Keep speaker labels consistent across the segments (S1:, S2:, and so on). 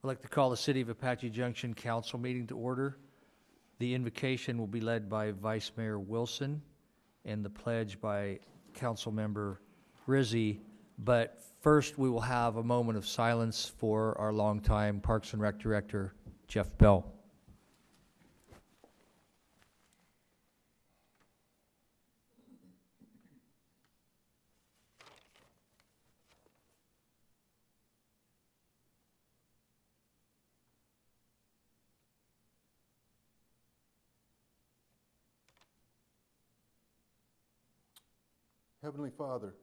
S1: I'd like to call the City of Apache Junction Council meeting to order. The invocation will be led by Vice Mayor Wilson and the pledge by Councilmember Rizzi. But first, we will have a moment of silence for our longtime Parks and Rec Director, Jeff Bell.
S2: Heavenly Father,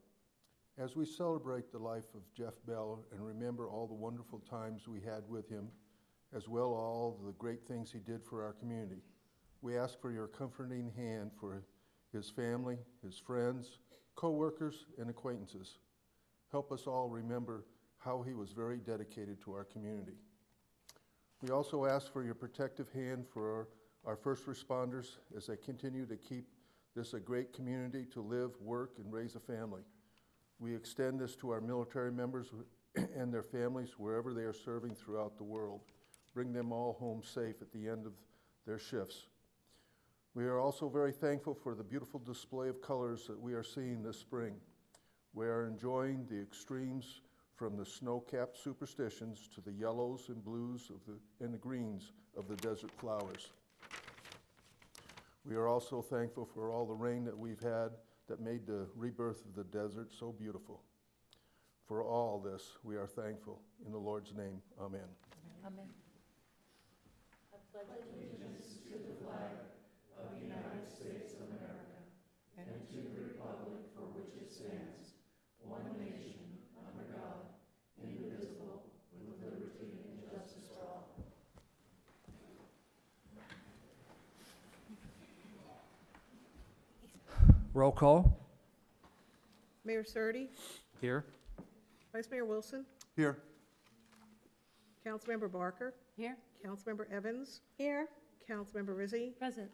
S2: as we celebrate the life of Jeff Bell and remember all the wonderful times we had with him, as well as all the great things he did for our community, we ask for your comforting hand for his family, his friends, co-workers, and acquaintances. Help us all remember how he was very dedicated to our community. We also ask for your protective hand for our first responders as they continue to keep this a great community to live, work, and raise a family. We extend this to our military members and their families wherever they are serving throughout the world. Bring them all home safe at the end of their shifts. We are also very thankful for the beautiful display of colors that we are seeing this spring. We are enjoying the extremes from the snow-capped superstitions to the yellows and blues and the greens of the desert flowers. We are also thankful for all the rain that we've had that made the rebirth of the desert so beautiful. For all this, we are thankful. In the Lord's name, amen.
S3: Amen. I pledge allegiance to the flag of the United States of America and to the republic for which it stands, one nation, under God, indivisible, with liberty and justice for all.
S1: Roll call.
S4: Mayor Surdy,
S1: Here.
S4: Vice Mayor Wilson,
S2: Here.
S4: Councilmember Barker,
S3: Here.
S4: Councilmember Evans,
S3: Here.
S4: Councilmember Rizzi,
S3: Present.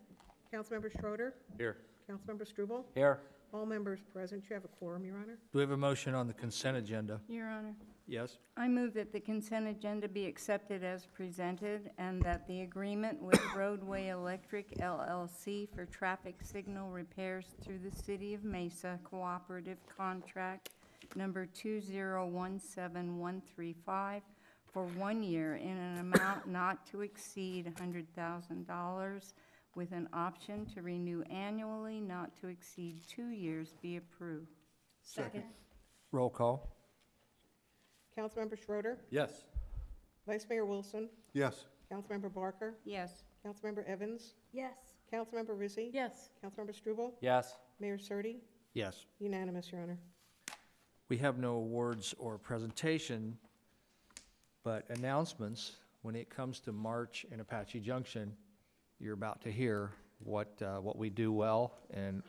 S4: Councilmember Schroeder,
S1: Here.
S4: Councilmember Struble,
S1: Here.
S4: all members present. You have a quorum, Your Honor.
S1: Do we have a motion on the consent agenda?
S5: Your Honor,
S1: Yes.
S5: I move that the consent agenda be accepted as presented and that the agreement with Roadway Electric LLC for traffic signal repairs through the City of Mesa Cooperative Contract number 2017135 for 1 year in an amount not to exceed $100,000 with an option to renew annually not to exceed 2 years be approved.
S3: Second.
S1: Roll call.
S4: Councilmember Schroeder,
S1: Yes.
S4: Vice Mayor Wilson,
S2: Yes.
S4: Councilmember Barker,
S5: Yes.
S4: Councilmember Evans,
S3: Yes.
S4: Councilmember Rizzi,
S3: Yes.
S4: Councilmember Struble,
S1: Yes.
S4: Mayor Surdy,
S1: Yes.
S4: unanimous, Your Honor.
S1: We have no awards or presentation, but announcements. When it comes to March in Apache Junction, you're about to hear what we do well, and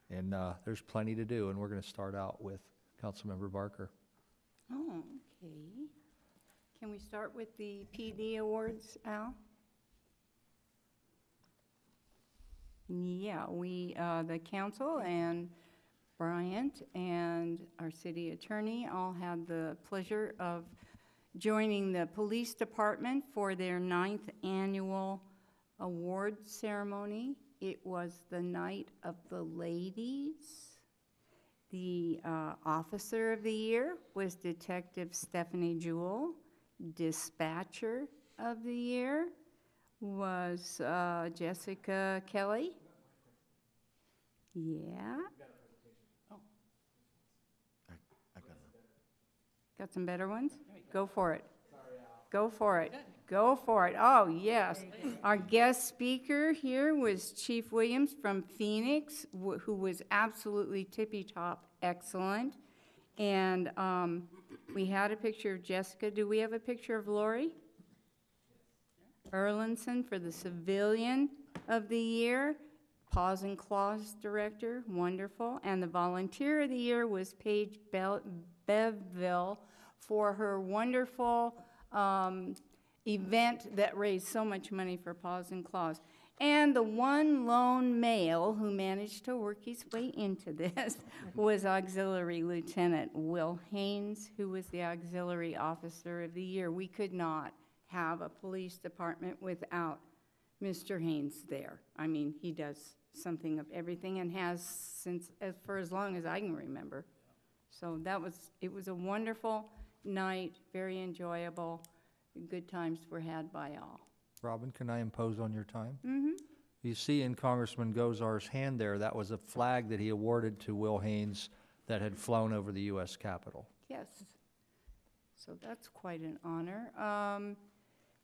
S1: there's plenty to do, and we're going to start out with Councilmember Barker.
S5: Oh, okay. Can we start with the PD awards, Al? Yeah, the council and Bryant and our city attorney all had the pleasure of joining the police department for their 9th annual award ceremony. It was the night of the ladies. The Officer of the Year was Detective Stephanie Jewell. Dispatcher of the Year was Jessica Kelly. Yeah. Got some better ones? Go for it. Go for it. Go for it. Oh, yes. Our guest speaker here was Chief Williams from Phoenix, who was absolutely tippy-top excellent. And we had a picture of Jessica. Do we have a picture of Lori Erlinson for the Civilian of the Year? Paws and Claws Director, wonderful. And the Volunteer of the Year was Paige Beville for her wonderful event that raised so much money for Paws and Claws. And the one lone male who managed to work his way into this was Auxiliary Lieutenant Will Haynes, who was the Auxiliary Officer of the Year. We could not have a police department without Mr. Haynes there. I mean, he does something of everything and has since, for as long as I can remember. So it was a wonderful night, very enjoyable. Good times were had by all.
S1: Robin, can I impose on your time?
S5: Mm-hmm.
S1: You see in Congressman Gozar's hand there, that was a flag that he awarded to Will Haynes that had flown over the U.S. Capitol.
S5: Yes. So that's quite an honor.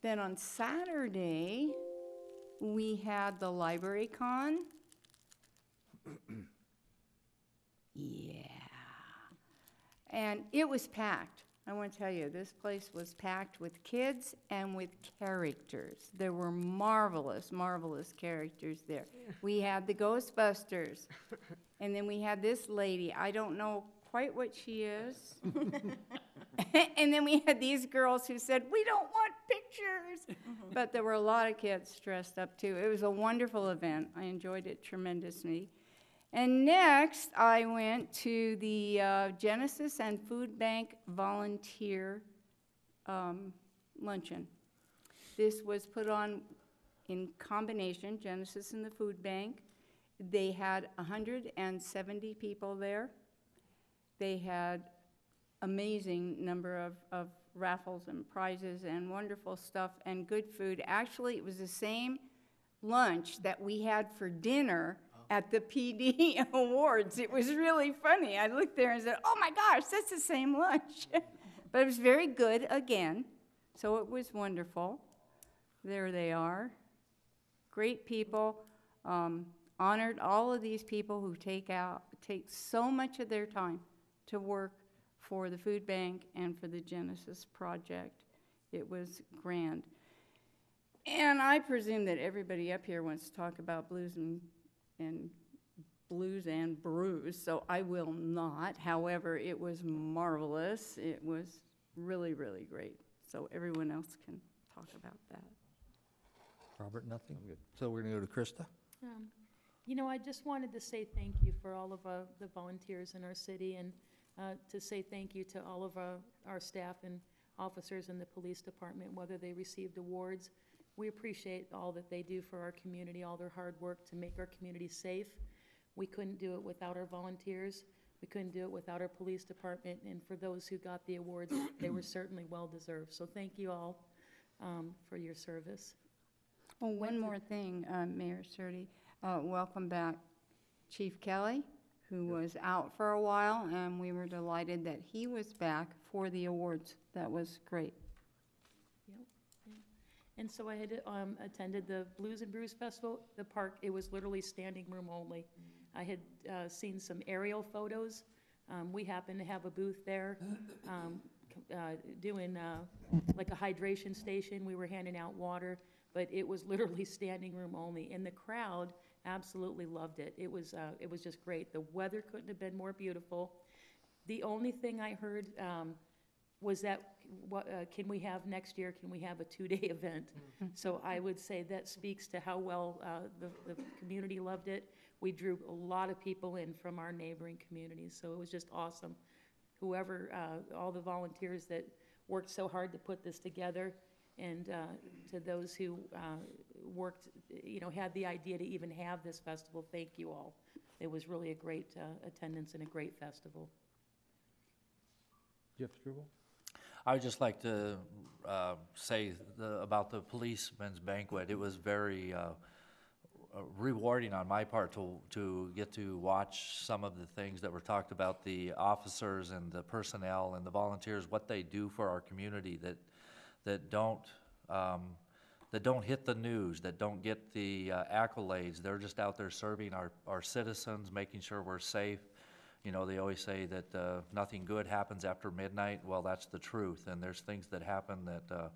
S5: Then on Saturday, we had the Library Con. Yeah. And it was packed. I want to tell you, this place was packed with kids and with characters. There were marvelous, marvelous characters there. We had the Ghostbusters, and then we had this lady. I don't know quite what she is. And then we had these girls who said, "We don't want pictures." But there were a lot of kids dressed up, too. It was a wonderful event. I enjoyed it tremendously. And next, I went to the Genesis and Food Bank Volunteer Luncheon. This was put on in combination, Genesis and the Food Bank. They had 170 people there. They had amazing number of raffles and prizes and wonderful stuff and good food. Actually, it was the same lunch that we had for dinner at the PD Awards. It was really funny. I looked there and said, "Oh my gosh, that's the same lunch." But it was very good again, so it was wonderful. There they are. Great people. Honored all of these people who take so much of their time to work for the food bank and for the Genesis project. It was grand. And I presume that everybody up here wants to talk about blues and brews, so I will not. However, it was marvelous. It was really, really great. So everyone else can talk about that.
S1: Robert, nothing? So we're going to go to Krista.
S3: You know, I just wanted to say thank you for all of the volunteers in our city, and to say thank you to all of our staff and officers in the police department, whether they received awards. We appreciate all that they do for our community, all their hard work to make our community safe. We couldn't do it without our volunteers. We couldn't do it without our police department, and for those who got the awards, they were certainly well-deserved. So thank you all for your service.
S5: Oh, one more thing, Mayor Surtee. Welcome back Chief Kelly, who was out for a while, and we were delighted that he was back for the awards. That was great.
S3: Yep. Yeah. And so I had attended the Blues and Brews Festival. The park, it was literally standing room only. I had seen some aerial photos. We happened to have a booth there doing like a hydration station. We were handing out water, but it was literally standing room only. And the crowd absolutely loved it. It was just great. The weather couldn't have been more beautiful. The only thing I heard was that, can we have next year, can we have a 2-day event? So I would say that speaks to how well the community loved it. We drew a lot of people in from our neighboring communities, so it was just awesome. Whoever, all the volunteers that worked so hard to put this together, and to those who worked, had the idea to even have this festival, thank you all. It was really a great attendance and a great festival.
S1: Jeff Struble?
S6: I would just like to say about the policeman's banquet. It was very rewarding on my part to get to watch some of the things that were talked about, the officers and the personnel and the volunteers, what they do for our community that don't hit the news, that don't get the accolades. They're just out there serving our citizens, making sure we're safe. They always say that nothing good happens after midnight. Well, that's the truth, and there's things that happen that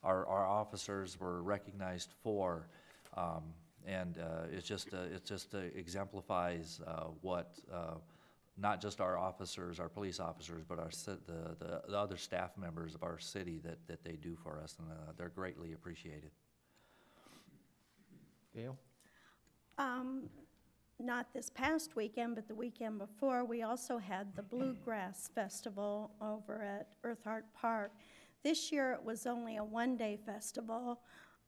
S6: our officers were recognized for, and it just exemplifies what not just our officers, our police officers, but the other staff members of our city that they do for us, and they're greatly appreciated.
S1: Gail?
S3: Not this past weekend, but the weekend before, we also had the Bluegrass Festival over at Earthart Park. This year, it was only a one-day festival.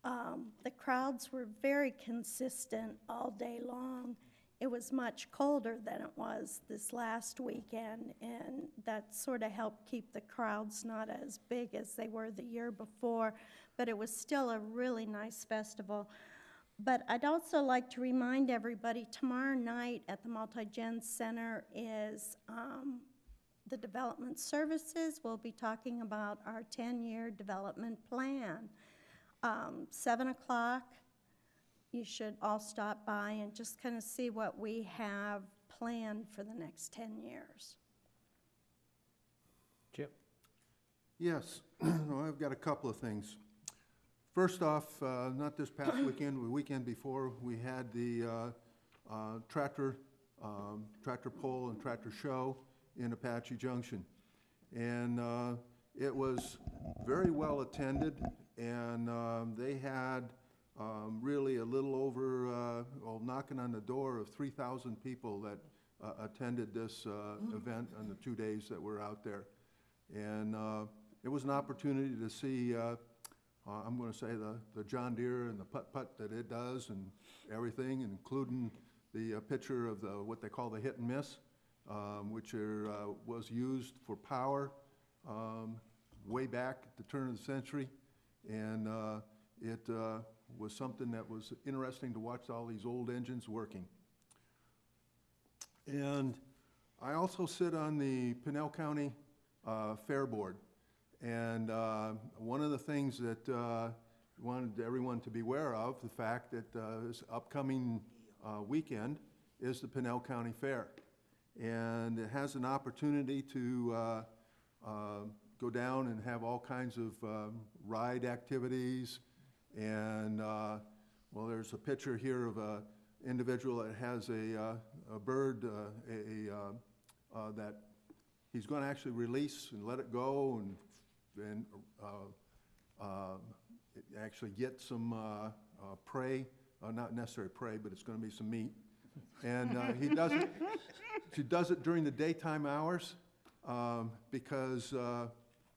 S3: The crowds were very consistent all day long. It was much colder than it was this last weekend, and that sort of helped keep the crowds not as big as they were the year before, but it was still a really nice festival. But I'd also like to remind everybody, tomorrow night at the Multi-Gen Center is the Development Services. We'll be talking about our 10-year development plan. 7 o'clock, you should all stop by and just kind of see what we have planned for the next 10 years.
S1: Chip?
S2: Yes, well, I've got a couple of things. First off, not this past weekend, the weekend before, we had the tractor pull and tractor show in Apache Junction. And it was very well attended, and they had really a little over, knocking on the door of 3,000 people that attended this event on the 2 days that we're out there. And it was an opportunity to see I'm going to say the John Deere and the putt-putt that it does and everything, including the picture of what they call the hit and miss, which was used for power way back at the turn of the century. And it was something that was interesting to watch all these old engines working. And I also sit on the Pinell County Fair Board. And one of the things that I wanted everyone to be aware of, the fact that this upcoming weekend is the Pinell County Fair. And it has an opportunity to go down and have all kinds of ride activities. And, well, there's a picture here of an individual that has a bird that he's going to actually release and let it go and actually get some prey, not necessarily prey, but it's going to be some meat. And she does it during the daytime hours because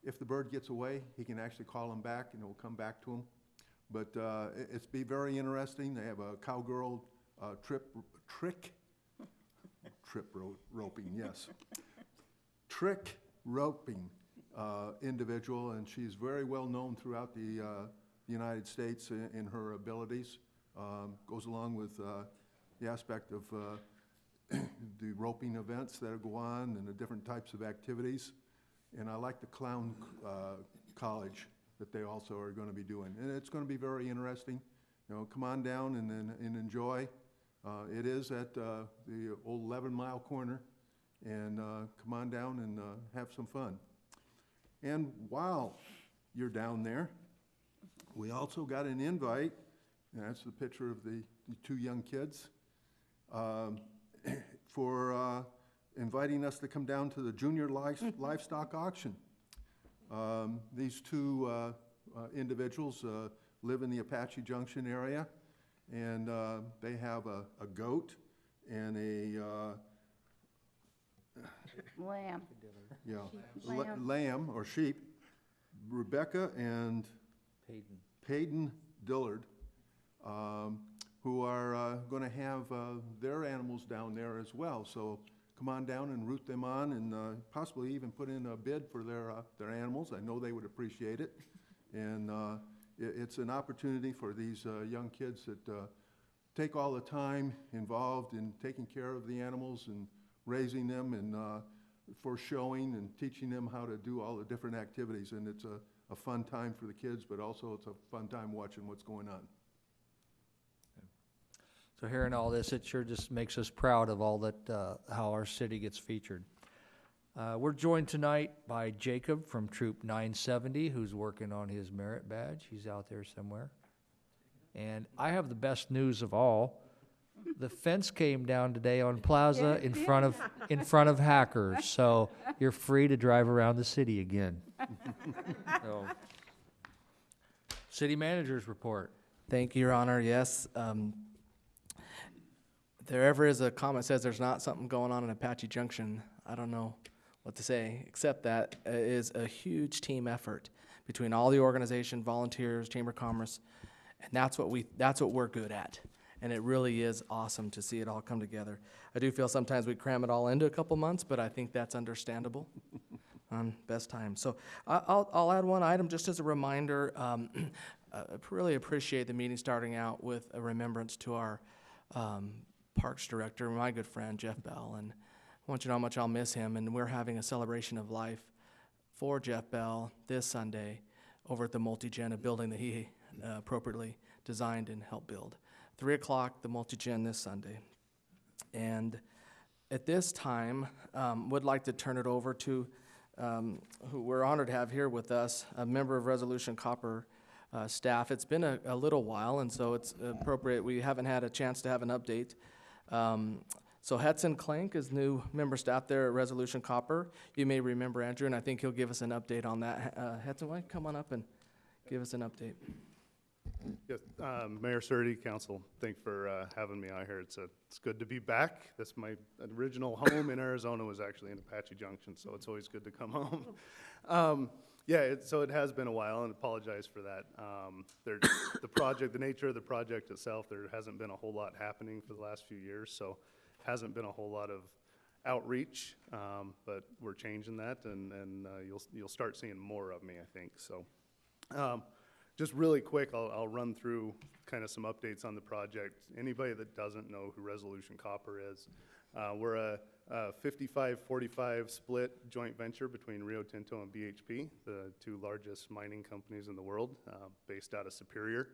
S2: if the bird gets away, he can actually call him back and it will come back to him. But it's be very interesting. They have a cowgirl roping, yes. Trick roping individual, and she's very well known throughout the United States in her abilities. Goes along with the aspect of the roping events that go on and the different types of activities. And I like the clown college that they also are going to be doing. And it's going to be very interesting. You know, come on down and enjoy. It is at the old 11-mile corner. And come on down and have some fun. And while you're down there, we also got an invite, and that's the picture of the two young kids, for inviting us to come down to the junior livestock auction. These two individuals live in the Apache Junction area, and they have a goat and a
S5: Lamb.
S2: yeah,
S5: Lamb.
S2: lamb or sheep, Rebecca and Payden Dillard, who are going to have their animals down there as well. So come on down and root them on, and possibly even put in a bid for their animals. I know they would appreciate it. And it's an opportunity for these young kids that take all the time involved in taking care of the animals and raising them, and for showing and teaching them how to do all the different activities. And it's a fun time for the kids, but also it's a fun time watching what's going on.
S1: So hearing all this, it sure just makes us proud of all that, how our city gets featured. We're joined tonight by Jacob from Troop 970, who's working on his merit badge. He's out there somewhere. And I have the best news of all. The fence came down today on Plaza in front of Hackers, so you're free to drive around the city again. So, City Manager's report.
S7: Thank you, Your Honor. Yes. There ever is a comment says there's not something going on in Apache Junction, I don't know what to say, except that it is a huge team effort between all the organization, volunteers, Chamber of Commerce, and that's what we're good at. And it really is awesome to see it all come together. I do feel sometimes we cram it all into a couple months, but I think that's understandable on best time. So I'll add one item just as a reminder. I really appreciate the meeting starting out with a remembrance to our Parks Director, my good friend Jeff Bell, and I want you to know how much I'll miss him. And we're having a celebration of life for Jeff Bell this Sunday over at the Multi-Gen, a building that he appropriately designed and helped build. 3 o'clock, the Multi-Gen this Sunday. And at this time, would like to turn it over to who we're honored to have here with us, a member of Resolution Copper staff. It's been a little while, and so it's appropriate. We haven't had a chance to have an update. So Hesston Klenk is new member staff there at Resolution Copper. You may remember Andrew, and I think he'll give us an update on that. Hesston, why don't you come on up and give us an update?
S8: Yes, Mayor Surdy, Council, thanks for having me out here. It's good to be back. That's my original home in Arizona was actually in Apache Junction, so it's always good to come home. Yeah, so it has been a while, and apologize for that. The nature of the project itself, there hasn't been a whole lot happening for the last few years, so hasn't been a whole lot of outreach, but we're changing that, and you'll start seeing more of me, I think. So, just really quick, I'll run through kind of some updates on the project. Anybody that doesn't know who Resolution Copper is, we're a 55-45 split joint venture between Rio Tinto and BHP, the two largest mining companies in the world, based out of Superior.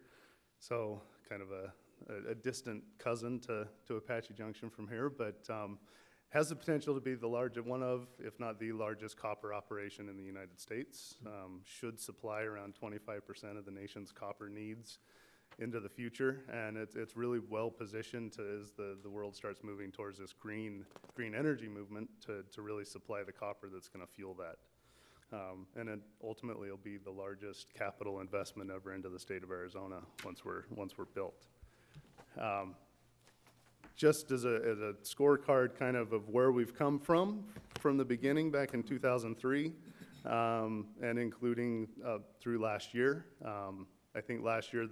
S8: So kind of a distant cousin to Apache Junction from here, but has the potential to be the largest, one of, if not the largest copper operation in the United States. Should supply around 25% of the nation's copper needs into the future, and it's really well positioned as the world starts moving towards this green energy movement to really supply the copper that's going to fuel that. And then ultimately it'll be the largest capital investment ever into the state of Arizona once we're built. Just as a scorecard kind of where we've come from the beginning back in 2003, and including through last year. I think last year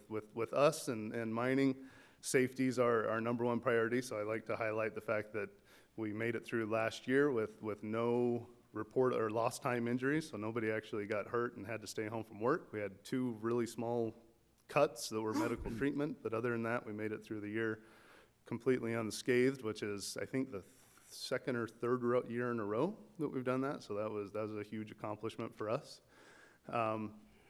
S8: with us and mining, safety is our number one priority, so I like to highlight the fact that we made it through last year with no report or lost time injuries, so nobody actually got hurt and had to stay home from work. We had 2 really small cuts that were medical treatment, but other than that, we made it through the year completely unscathed, which is, I think, the second or third year in a row that we've done that, so that was a huge accomplishment for us.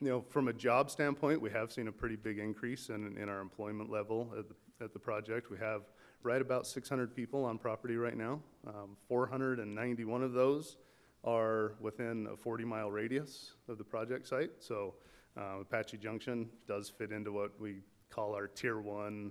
S8: You know, from a job standpoint, we have seen a pretty big increase in our employment level at the project. We have right about 600 people on property right now. 491 of those are within a 40-mile radius of the project site. So Apache Junction does fit into what we call our Tier 1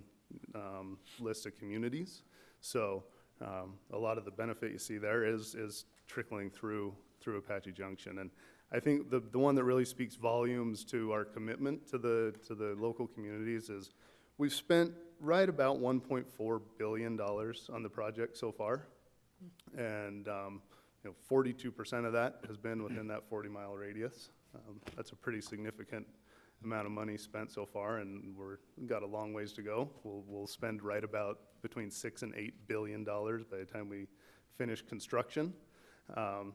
S8: list of communities. So a lot of the benefit you see there is trickling through Apache Junction. And I think the one that really speaks volumes to our commitment to the local communities is we've spent right about $1.4 billion on the project so far, and 42% of that has been within that 40-mile radius. That's a pretty significant amount of money spent so far, and we've got a long ways to go. We'll spend right about between $6 and $8 billion by the time we finish construction.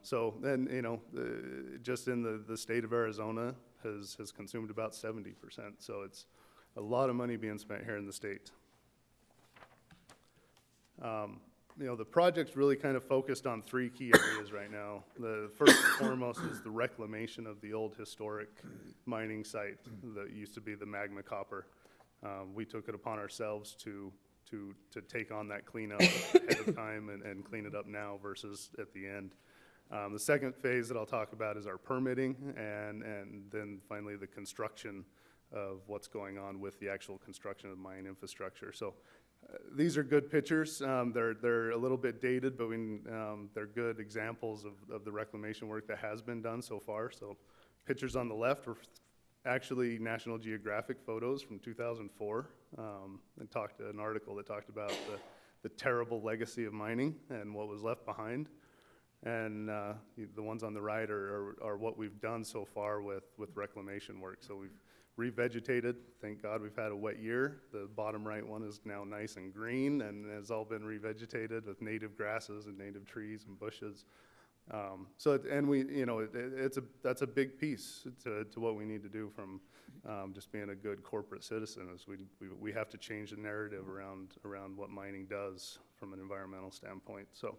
S8: So then, just in the state of Arizona has consumed about 70%. So it's a lot of money being spent here in the state. The project's really kind of focused on 3 key areas right now. The first and foremost is the reclamation of the old historic mining site that used to be the Magma Copper. We took it upon ourselves to take on that cleanup ahead of time and clean it up now versus at the end. The second phase that I'll talk about is our permitting, and then finally the construction of what's going on with the actual construction of mine infrastructure. So these are good pictures. They're a little bit dated, but they're good examples of the reclamation work that has been done so far. So pictures on the left were actually National Geographic photos from 2004, and an article that talked about the terrible legacy of mining and what was left behind. And the ones on the right are what we've done so far with reclamation work. So we've revegetated. Thank God we've had a wet year. The bottom right one is now nice and green and has all been revegetated with native grasses and native trees and bushes. That's a big piece to what we need to do from just being a good corporate citizen. Is we have to change the narrative around what mining does from an environmental standpoint. So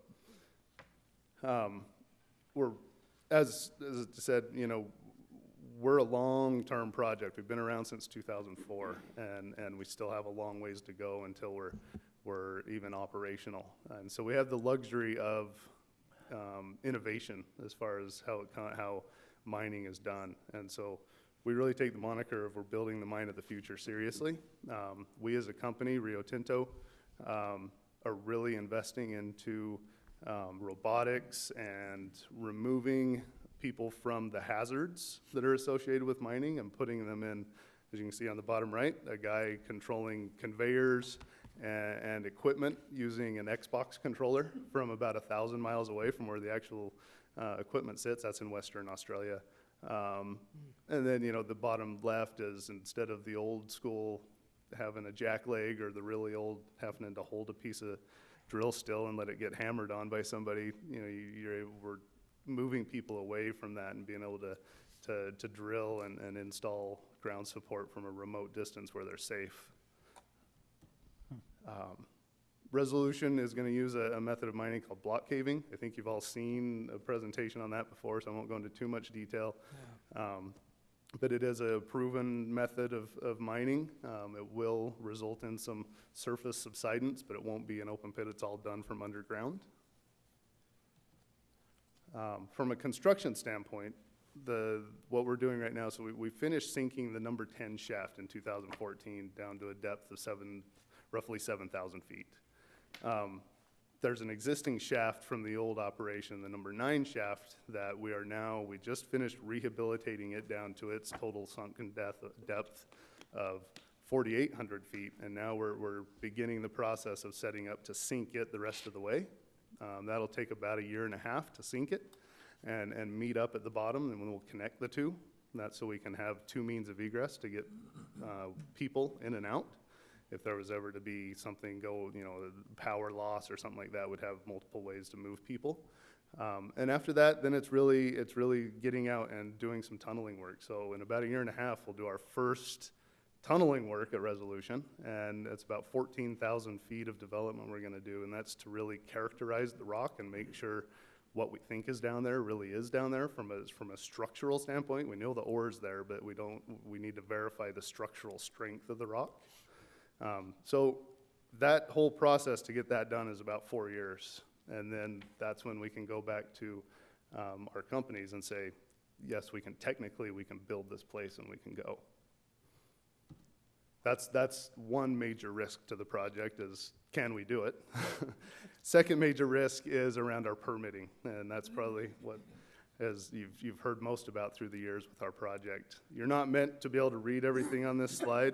S8: we're, as I said, we're a long-term project. We've been around since 2004, and we still have a long ways to go until we're even operational. And so we have the luxury of innovation as far as how mining is done. And so we really take the moniker of we're building the mine of the future seriously. We as a company, Rio Tinto, are really investing into robotics and removing people from the hazards that are associated with mining and putting them in, as you can see on the bottom right, a guy controlling conveyors and equipment using an Xbox controller from about 1,000 miles away from where the actual equipment sits. That's in Western Australia. And then, the bottom left is, instead of the old school having a jack leg or the really old having to hold a piece of drill still and let it get hammered on by somebody, we're moving people away from that and being able to drill and install ground support from a remote distance where they're safe. Resolution is going to use a method of mining called block caving. I think you've all seen a presentation on that before, so I won't go into too much detail. But it is a proven method of mining. It will result in some surface subsidence, but it won't be an open pit. It's all done from underground. From a construction standpoint, what we're doing right now, so we finished sinking the number 10 shaft in 2014 down to a depth of roughly 7,000 feet. There's an existing shaft from the old operation, the number 9 shaft, that we just finished rehabilitating it down to its total sunken depth of 4,800 feet, and now we're beginning the process of setting up to sink it the rest of the way. That'll take about 1.5 years to sink it and meet up at the bottom, and we'll connect the two. That's so we can have 2 means of egress to get people in and out. If there was ever to be something power loss or something like that, would have multiple ways to move people. And after that, then it's really getting out and doing some tunneling work. So in about 1.5 years, we'll do our first tunneling work at Resolution, and it's about 14,000 feet of development we're going to do, and that's to really characterize the rock and make sure what we think is down there really is down there from a structural standpoint. We know the ore is there, but we need to verify the structural strength of the rock. So that whole process to get that done is about 4 years, and then that's when we can go back to our companies and say, yes, we can build this place and we can go. That's one major risk to the project is, can we do it? Second major risk is around our permitting, and that's probably what, as you've heard most about through the years with our project. You're not meant to be able to read everything on this slide.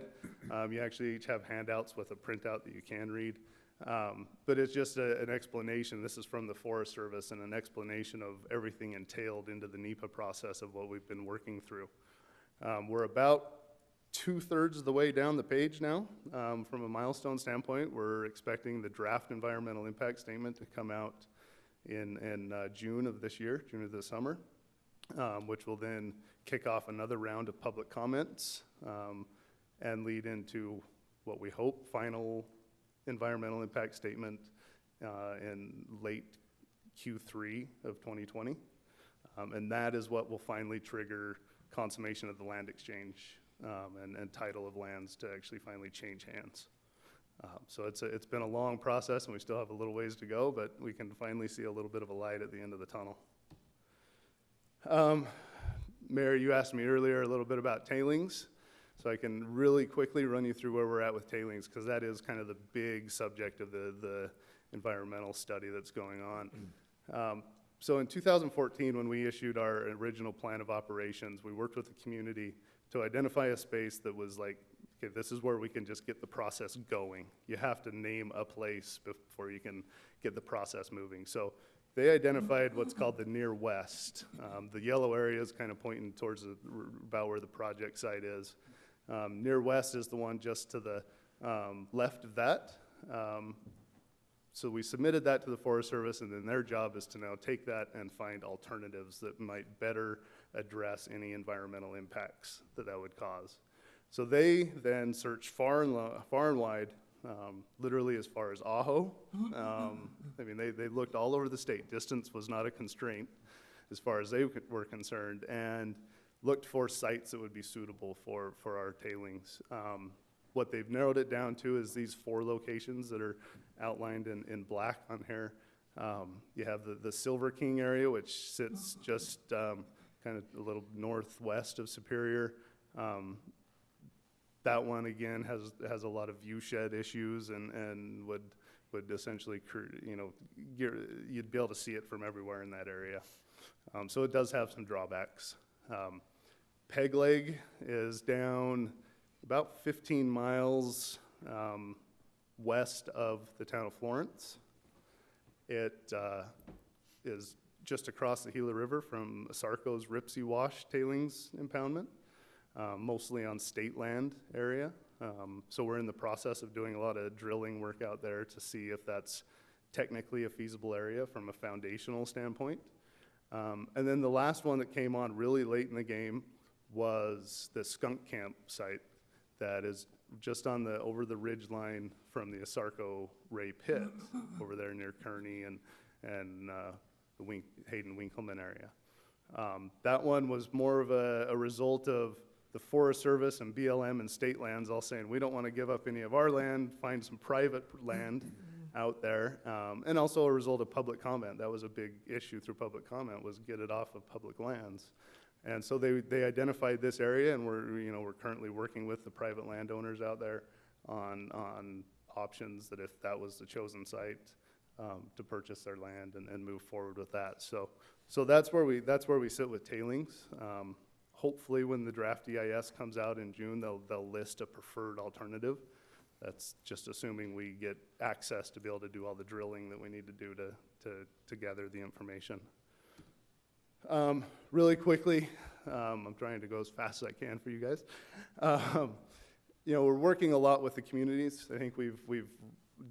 S8: You actually each have handouts with a printout that you can read. But it's just an explanation. This is from the Forest Service, and an explanation of everything entailed into the NEPA process of what we've been working through. We're about 2/3 of the way down the page now. From a milestone standpoint, we're expecting the draft environmental impact statement to come out in June of this year, June of this summer, which will then kick off another round of public comments and lead into what we hope final environmental impact statement in late Q3 of 2020. And that is what will finally trigger consummation of the land exchange and title of lands to actually finally change hands. So it's been a long process, and we still have a little ways to go, but we can finally see a little bit of a light at the end of the tunnel. Mayor, you asked me earlier a little bit about tailings, so I can really quickly run you through where we're at with tailings, because that is kind of the big subject of the environmental study that's going on. So in 2014, when we issued our original plan of operations, we worked with the community to identify a space that was like, okay, this is where we can just get the process going. You have to name a place before you can get the process moving. So they identified what's called the near west. The yellow area is kind of pointing towards about where the project site is. Near west is the one just to the left of that. So we submitted that to the Forest Service, and then their job is to now take that and find alternatives that might better address any environmental impacts that that would cause. So they then searched far and wide, literally as far as Ajo. I mean, they looked all over the state. Distance was not a constraint as far as they were concerned, and looked for sites that would be suitable for our tailings. What they've narrowed it down to is these 4 locations that are outlined in black on here. You have the Silver King area, which sits just kind of a little northwest of Superior. That one, again, has a lot of view shed issues and would essentially, you'd be able to see it from everywhere in that area. So it does have some drawbacks. Peg Leg is down about 15 miles west of the town of Florence. It is just across the Gila River from Asarco's Ripsey Wash tailings impoundment, mostly on state land area. So we're in the process of doing a lot of drilling work out there to see if that's technically a feasible area from a foundational standpoint. And then the last one that came on really late in the game was the Skunk Camp site that is just on over the ridge line from the Asarco Ray Pit over there near Kearney and the Hayden Winkleman area. That one was more of a result of the Forest Service and BLM and state lands all saying, we don't want to give up any of our land, find some private land out there, and also a result of public comment. That was a big issue through public comment, was get it off of public lands. And so they identified this area, and we're currently working with the private landowners out there on options that if that was the chosen site, to purchase their land and move forward with that. So that's where we sit with tailings. Hopefully, when the draft EIS comes out in June, they'll list a preferred alternative. That's just assuming we get access to be able to do all the drilling that we need to do to gather the information. Really quickly, I'm trying to go as fast as I can for you guys. We're working a lot with the communities. I think we've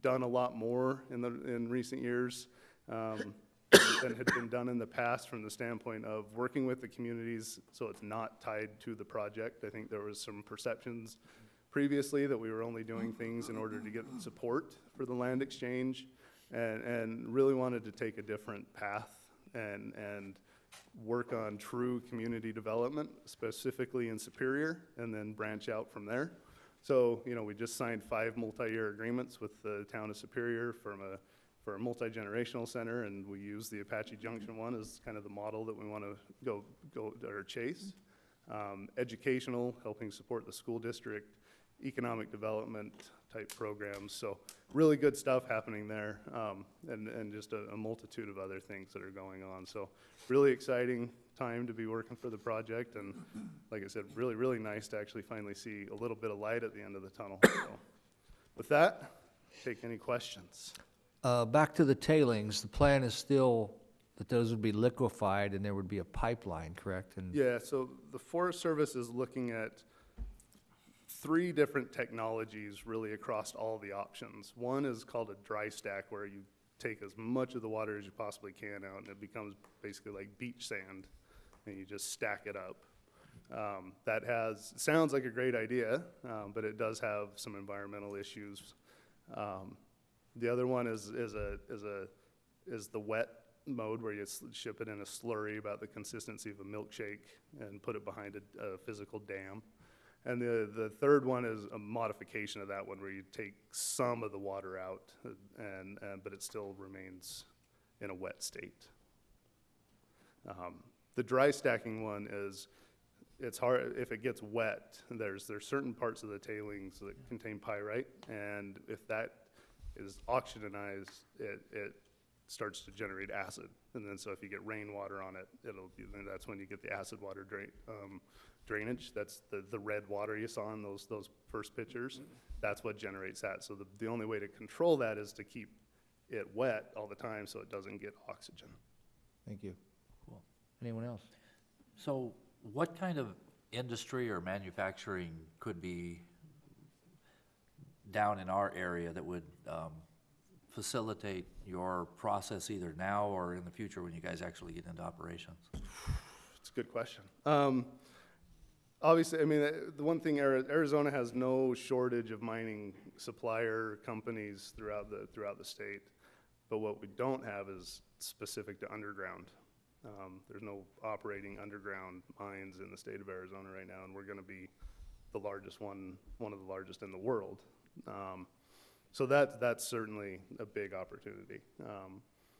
S8: done a lot more in recent years than had been done in the past from the standpoint of working with the communities so it's not tied to the project. I think there was some perceptions previously that we were only doing things in order to get support for the land exchange, and really wanted to take a different path and work on true community development, specifically in Superior, and then branch out from there. So, we just signed 5 multi-year agreements with the town of Superior for a multi-generational center, and we use the Apache Junction one as kind of the model that we want to go or chase. Educational, helping support the school district, economic development type programs. So really good stuff happening there, and just a multitude of other things that are going on. So really exciting time to be working for the project, and like I said, really, really nice to actually finally see a little bit of light at the end of the tunnel. So with that, take any questions.
S1: Back to the tailings, the plan is still that those would be liquefied and there would be a pipeline, correct? And
S8: Yeah, so the Forest Service is looking at 3 different technologies really across all the options. One is called a dry stack, where you take as much of the water as you possibly can out, and it becomes basically like beach sand, and you just stack it up. Sounds like a great idea, but it does have some environmental issues. The other one is the wet mode, where you ship it in a slurry about the consistency of a milkshake and put it behind a physical dam. And the third one is a modification of that one, where you take some of the water out, but it still remains in a wet state. The dry stacking one it's hard if it gets wet. There's certain parts of the tailings that contain pyrite, and if that is oxygenized, it starts to generate acid. And then so if you get rainwater on it, then that's when you get the acid water drainage. That's the red water you saw in those first pictures. That's what generates that. So the only way to control that is to keep it wet all the time so it doesn't get oxygen.
S1: Thank you.
S6: Cool.
S1: Anyone else?
S6: So what kind of industry or manufacturing could be down in our area that would facilitate your process either now or in the future when you guys actually get into operations?
S8: It's a good question. Obviously, I mean, the one thing, Arizona has no shortage of mining supplier companies throughout the state, but what we don't have is specific to underground. There's no operating underground mines in the state of Arizona right now, and we're going to be the largest one of the largest in the world. So that's certainly a big opportunity.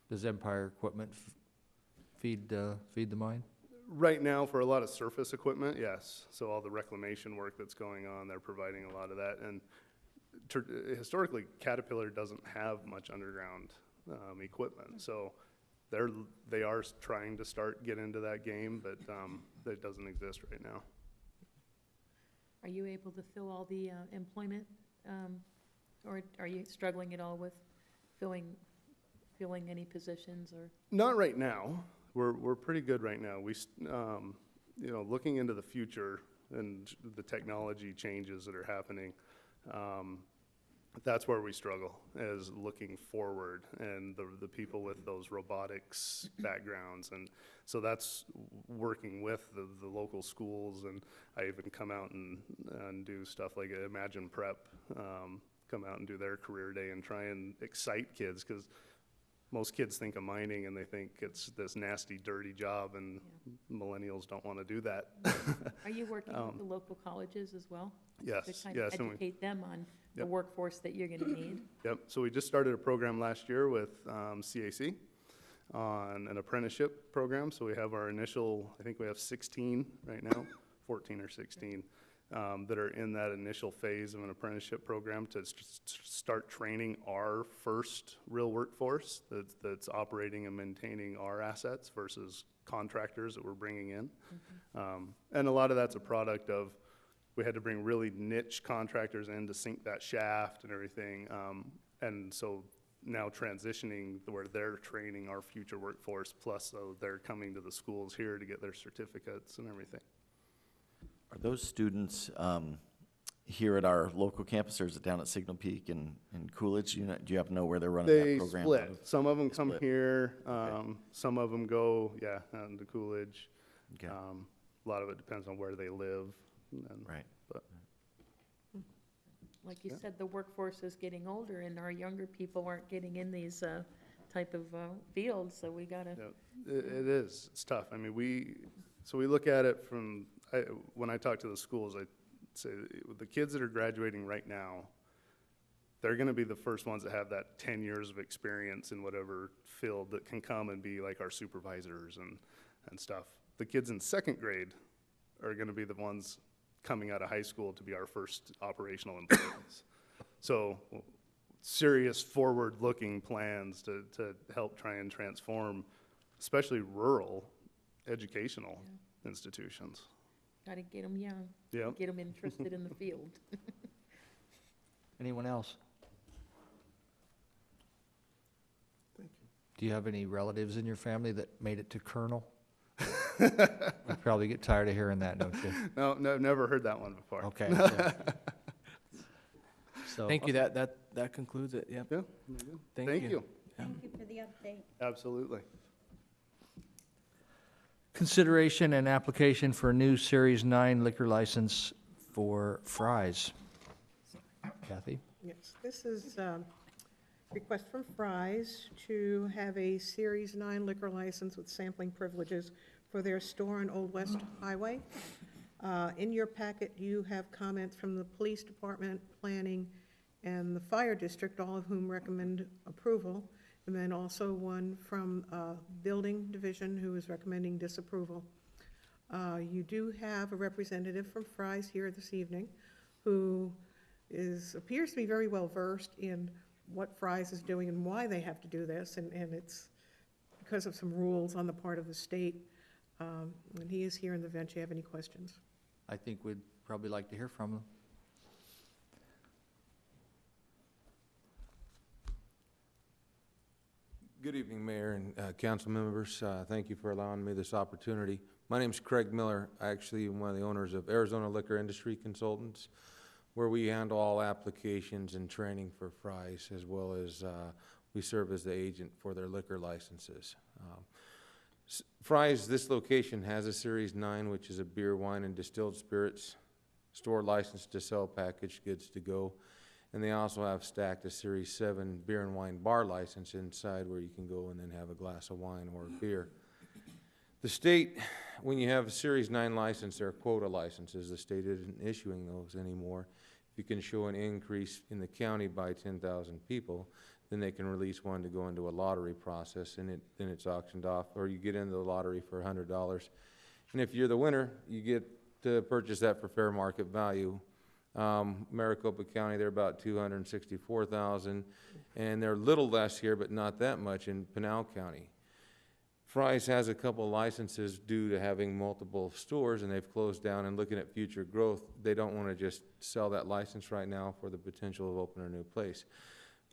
S1: Does Empire Equipment feed the mine?
S8: Right now, for a lot of surface equipment, yes. So all the reclamation work that's going on, they're providing a lot of that. And historically, Caterpillar doesn't have much underground equipment. So they are trying to get into that game, but that doesn't exist right now.
S3: Are you able to fill all the employment, or are you struggling at all with filling any positions, or?
S8: Not right now. We're pretty good right now. Looking into the future and the technology changes that are happening, that's where we struggle, is looking forward, and the people with those robotics backgrounds. And so that's working with the local schools, and I even come out and do stuff like Imagine Prep, come out and do their career day and try and excite kids, because most kids think of mining and they think it's this nasty, dirty job, and millennials don't want to do that.
S3: Are you working with the local colleges as well?
S8: Yes,
S3: To kind
S8: yes.
S3: of educate them on the
S8: Yep.
S3: workforce that you're gonna need?
S8: Yep, so we just started a program last year with CAC on an apprenticeship program. So we have our initial, I think we have 16 right now, 14 or 16, that are in that initial phase of an apprenticeship program to start training our first real workforce that's operating and maintaining our assets versus contractors that we're bringing in. And a lot of that's a product of, we had to bring really niche contractors in to sink that shaft and everything. And so now transitioning where they're training our future workforce, plus so they're coming to the schools here to get their certificates and everything.
S9: Are those students here at our local campus, or is it down at Signal Peak and Coolidge? Do you happen to know where they're running
S8: They
S9: that program?
S8: split. Some of them come
S9: Split.
S8: here,
S9: Okay.
S8: some of them go, out into Coolidge.
S9: Okay.
S8: A lot of it depends on where they live. And
S9: Right.
S8: But
S3: Like you
S8: Yeah.
S3: said, the workforce is getting older, and our younger people aren't getting in these type of fields, so we gotta.
S8: yeah, it is. It's tough. I mean, we look at it from, when I talk to the schools, I say the kids that are graduating right now, they're going to be the first ones that have that 10 years of experience in whatever field that can come and be like our supervisors and stuff. The kids in second grade are going to be the ones coming out of high school to be our first operational employees. So serious forward-looking plans to help try and transform, especially rural educational institutions.
S3: Gotta get them young.
S8: Yeah.
S3: Get them interested in the field.
S1: Anyone else?
S2: Thank you.
S1: Do you have any relatives in your family that made it to colonel? You probably get tired of hearing that, don't you?
S8: No, never heard that one before.
S1: Okay. So,
S7: Thank you, that concludes it, yep.
S8: Yeah.
S7: Thank
S8: Thank
S7: you.
S8: you.
S10: Thank you for the update.
S8: Absolutely.
S1: Consideration and application for a new Series 9 liquor license for Fry's. Kathy?
S4: Yes, this is a request from Fry's to have a Series 9 liquor license with sampling privileges for their store on Old West Highway. In your packet, you have comments from the police department, planning, and the fire district, all of whom recommend approval, and then also one from building division who is recommending disapproval. You do have a representative from Fry's here this evening who appears to be very well versed in what Fry's is doing and why they have to do this, and it's because of some rules on the part of the state. And he is here in the event you have any questions.
S1: I think we'd probably like to hear from them.
S10: Good evening, Mayor and council members. Thank you for allowing me this opportunity. My name is Craig Miller. I actually am one of the owners of Arizona Liquor Industry Consultants, where we handle all applications and training for Fry's, as well as we serve as the agent for their liquor licenses. Fry's, this location has a Series 9, which is a beer, wine, and distilled spirits store license to sell packaged goods to go. And they also have stacked a Series 7 beer and wine bar license inside, where you can go and then have a glass of wine or beer. The state, when you have a Series 9 license, they're quota licenses. The state isn't issuing those anymore. If you can show an increase in the county by 10,000 people, then they can release one to go into a lottery process, and then it's auctioned off, or you get into the lottery for $100. And if you're the winner, you get to purchase that for fair market value. Maricopa County, they're about 264,000, and they're a little less here, but not that much in Pinal County. Fry's has a couple licenses due to having multiple stores, and they've closed down. And looking at future growth, they don't want to just sell that license right now for the potential of opening a new place.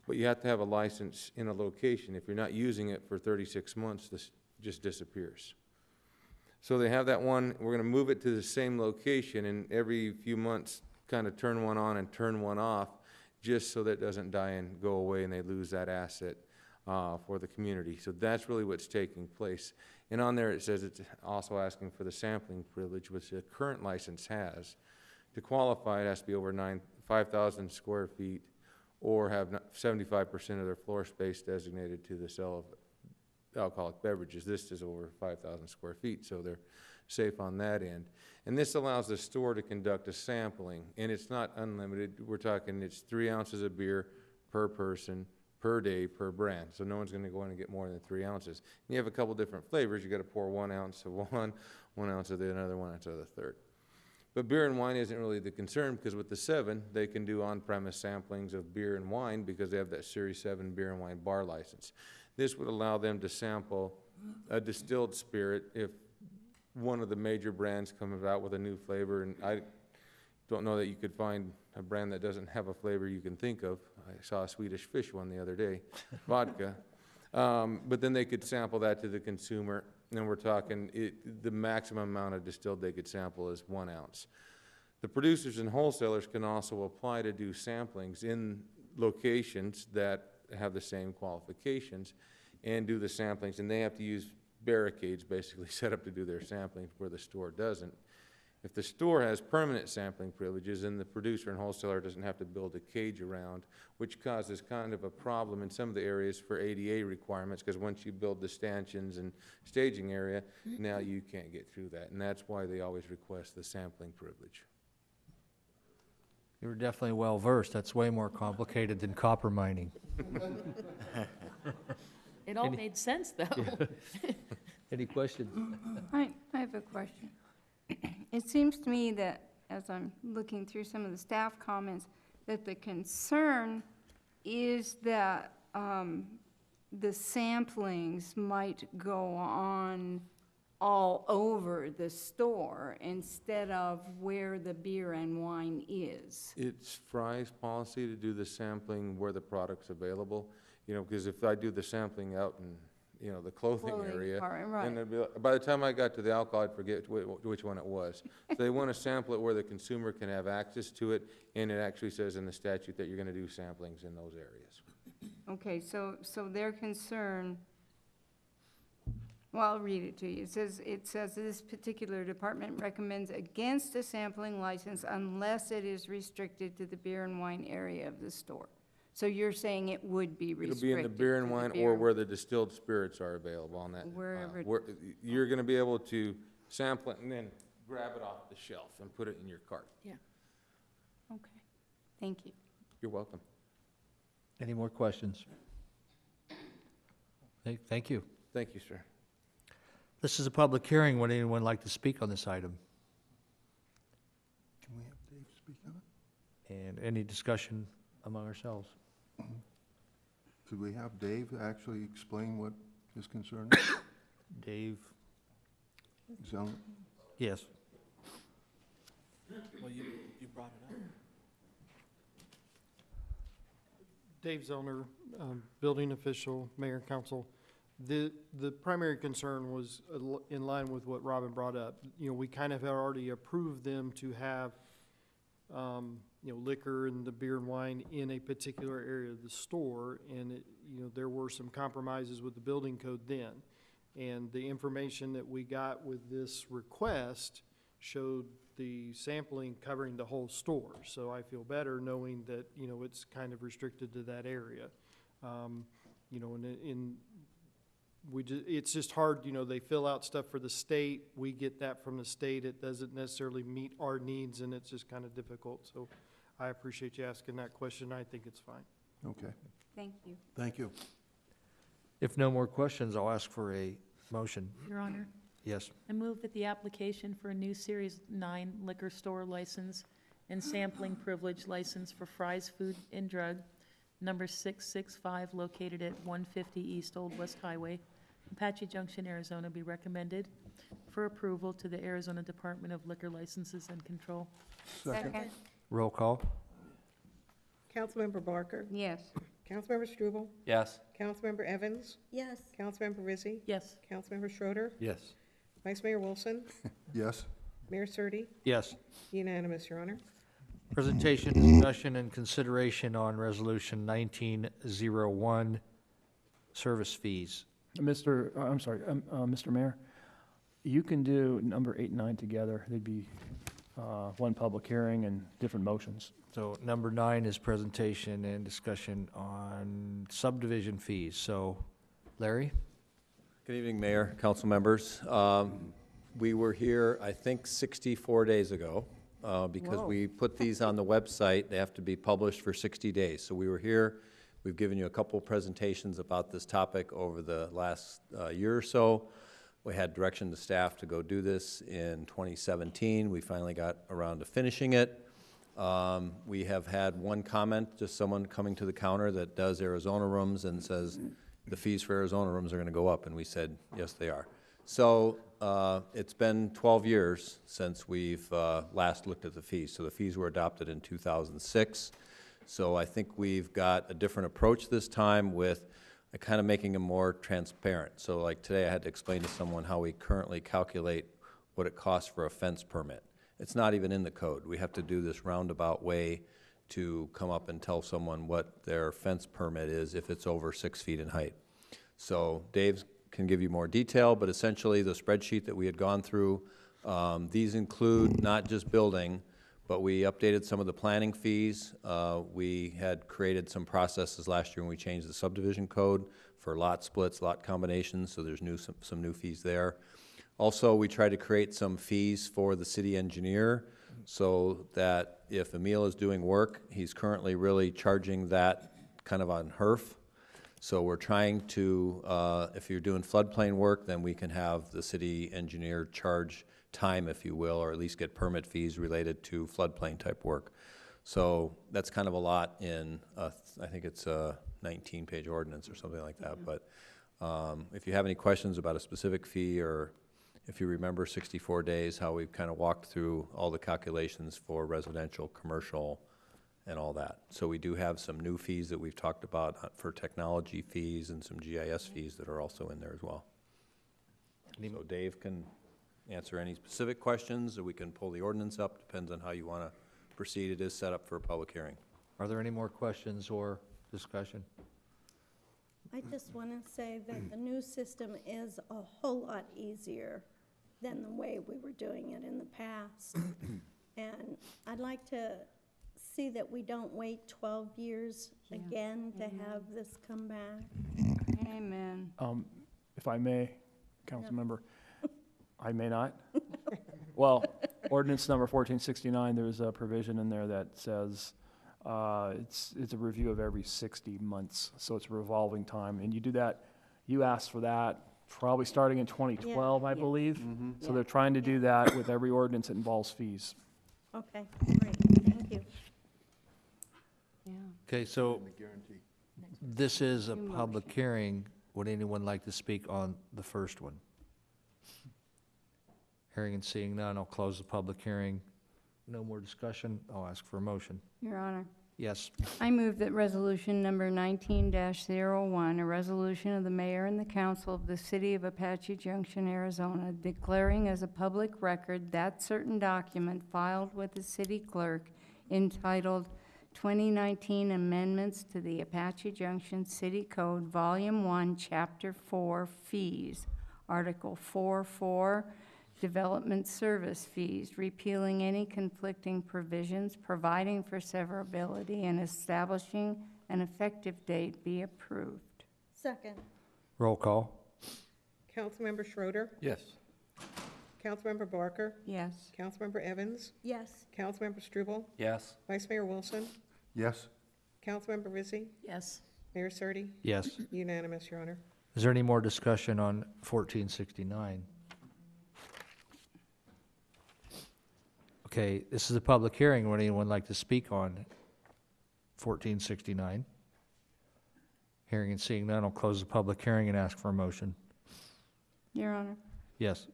S10: But you have to have a license in a location. If you're not using it for 36 months, this just disappears. So they have that one. We're going to move it to the same location, and every few months kind of turn one on and turn one off, just so that it doesn't die and go away and they lose that asset for the community. So that's really what's taking place. And on there it says it's also asking for the sampling privilege, which the current license has. To qualify, it has to be over 5,000 square feet or have 75% of their floor space designated to the sale of alcoholic beverages. This is over 5,000 square feet, so they're safe on that end. And this allows the store to conduct a sampling, and it's not unlimited. We're talking it's 3 ounces of beer per person, per day, per brand. So no one's going to go in and get more than 3 ounces. And you have a couple different flavors. You got to pour 1 ounce of one ounce of the other, 1 ounce of the third. But beer and wine isn't really the concern, because with the 7, they can do on-premise samplings of beer and wine because they have that Series 7 beer and wine bar license. This would allow them to sample a distilled spirit if one of the major brands comes out with a new flavor, and I don't know that you could find a brand that doesn't have a flavor you can think of. I saw a Swedish Fish one the other day, vodka. But then they could sample that to the consumer, and we're talking the maximum amount of distilled they could sample is 1 ounce. The producers and wholesalers can also apply to do samplings in locations that have the same qualifications and do the samplings, and they have to use barricades basically set up to do their sampling where the store doesn't. If the store has permanent sampling privileges, then the producer and wholesaler doesn't have to build a cage around, which causes kind of a problem in some of the areas for ADA requirements, because once you build the stanchions and staging area, now you can't get through that, and that's why they always request the sampling privilege.
S1: You're definitely well-versed. That's way more complicated than copper mining.
S3: It all made sense, though.
S1: Any questions?
S5: I have a question. It seems to me that, as I'm looking through some of the staff comments, that the concern is that the samplings might go on all over the store instead of where the beer and wine is.
S10: It's Fry's policy to do the sampling where the product's available, because if I do the sampling out in, the clothing area,
S5: Right.
S10: and it'd be by the time I got to the alcohol, I'd forget which one it was. So they want to sample it where the consumer can have access to it, and it actually says in the statute that you're going to do samplings in those areas.
S5: Okay, so their concern, well, I'll read it to you. It says this particular department recommends against a sampling license unless it is restricted to the beer and wine area of the store. So you're saying it would be restricted?
S10: It'll be in the beer and wine or where the distilled spirits are available on that.
S5: Wherever.
S10: Where you're going to be able to sample it and then grab it off the shelf and put it in your cart.
S3: Yeah.
S5: Okay, thank you.
S10: You're welcome.
S1: Any more questions? Thank you.
S10: Thank you, sir.
S1: This is a public hearing. Would anyone like to speak on this item?
S2: Can we have Dave speak on it?
S1: And any discussion among ourselves?
S2: Could we have Dave actually explain what his concern?
S1: Dave?
S2: Zellner?
S1: Yes.
S7: Well, you brought it up.
S11: Dave Zellner, building official, mayor and council. The primary concern was in line with what Robin brought up. You know, we kind of had already approved them to have, you know, liquor and the beer and wine in a particular area of the store. And, you know, there were some compromises with the building code then. And the information that we got with this request showed the sampling covering the whole store. So I feel better knowing that, you know, it's kind of restricted to that area. You know, it's just hard, you know, they fill out stuff for the state, we get that from the state, it doesn't necessarily meet our needs, and it's just kind of difficult. So I appreciate you asking that question, I think it's fine.
S2: Okay,
S5: Thank you.
S2: thank you.
S1: If no more questions, I'll ask for a motion.
S3: Your Honor,
S1: Yes.
S3: I move that the application for a new Series 9 liquor store license and sampling privilege license for Fry's Food and Drug, number 665, located at 150 East Old West Highway, Apache Junction, Arizona, be recommended for approval to the Arizona Department of Liquor Licenses and Control.
S5: Second.
S1: Roll call?
S4: Councilmember Barker,
S5: Yes.
S4: Councilmember Struble,
S6: Yes.
S4: Councilmember Evans,
S5: Yes.
S4: Councilmember Rizzi,
S3: Yes.
S4: Councilmember Schroeder,
S10: Yes.
S4: Vice Mayor Wilson,
S2: Yes,
S4: Mayor Surtee,
S1: Yes.
S4: unanimous, Your Honor.
S1: Presentation, discussion, and consideration on Resolution 1901, service fees.
S12: Mr. Mayor, you can do number 8 and 9 together. They'd be one public hearing and different motions.
S1: So number 9 is presentation and discussion on subdivision fees. So, Larry?
S13: Good evening, Mayor, council members. We were here, I think, 64 days ago, because we put these on the website. They have to be published for 60 days. So we were here. We've given you a couple of presentations about this topic over the last year or so. We had direction to staff to go do this in 2017. We finally got around to finishing it. We have had one comment, just someone coming to the counter that does Arizona rooms and says, the fees for Arizona rooms are going to go up, and we said, yes, they are. So it's been 12 years since we've last looked at the fees. So the fees were adopted in 2006. So I think we've got a different approach this time with kind of making them more transparent. So like today I had to explain to someone how we currently calculate what it costs for a fence permit. It's not even in the code. We have to do this roundabout way to come up and tell someone what their fence permit is if it's over 6 feet in height. So Dave can give you more detail, but essentially the spreadsheet that we had gone through, these include not just building, but we updated some of the planning fees. We had created some processes last year when we changed the subdivision code for lot splits, lot combinations, so there's some new fees there. Also, we tried to create some fees for the city engineer so that if Emil is doing work, he's currently really charging that kind of on HERF. So we're trying to, if you're doing floodplain work, then we can have the city engineer charge time, if you will, or at least get permit fees related to floodplain type work. So that's kind of a lot in, I think it's a 19-page ordinance or something like that. But if you have any questions about a specific fee, or if you remember 64 days, how we've kind of walked through all the calculations for residential, commercial, and all that. So we do have some new fees that we've talked about for technology fees and some GIS fees that are also in there as well. So Dave can answer any specific questions, or we can pull the ordinance up, depends on how you want to proceed. It is set up for a public hearing.
S1: Are there any more questions or discussion?
S14: I just want to say that the new system is a whole lot easier than the way we were doing it in the past. And I'd like to see that we don't wait 12 years again to have this come back.
S5: Amen.
S12: If I may, council member, I may not. Well, ordinance number 1469, there's a provision in there that says it's a review of every 60 months, so it's a revolving time. And you do that, you asked for that probably starting in 2012, I believe. So they're trying to do that with every ordinance that involves fees.
S14: Okay, great, thank you.
S5: Yeah.
S1: Okay, so this is a public hearing Would anyone like to speak on the first one? Hearing and seeing none, I'll close the public hearing. No more discussion, I'll ask for a motion.
S5: Your Honor,
S1: Yes.
S5: I move that resolution number 19-01, a resolution of the mayor and the council of the city of Apache Junction, Arizona, declaring as a public record that certain document filed with the city clerk entitled 2019 Amendments to the Apache Junction City Code, Volume 1, Chapter 4, Fees, Article 4.4, Development Service Fees, repealing any conflicting provisions, providing for severability, and establishing an effective date be approved.
S14: Second.
S1: Roll call.
S4: Councilmember Schroeder,
S13: Yes.
S4: Councilmember Barker,
S5: Yes.
S4: Councilmember Evans,
S14: Yes.
S4: Councilmember Struble,
S6: Yes.
S4: Vice Mayor Wilson,
S2: Yes.
S4: Councilmember Rizzi,
S3: Yes.
S4: Mayor Surtee,
S1: Yes.
S4: unanimous, Your Honor.
S1: Is there any more discussion on 1469? Okay, this is a public hearing. Would anyone like to speak on 1469? Hearing and seeing none, I'll close the public hearing and ask for a motion.
S5: Your Honor,
S1: Yes.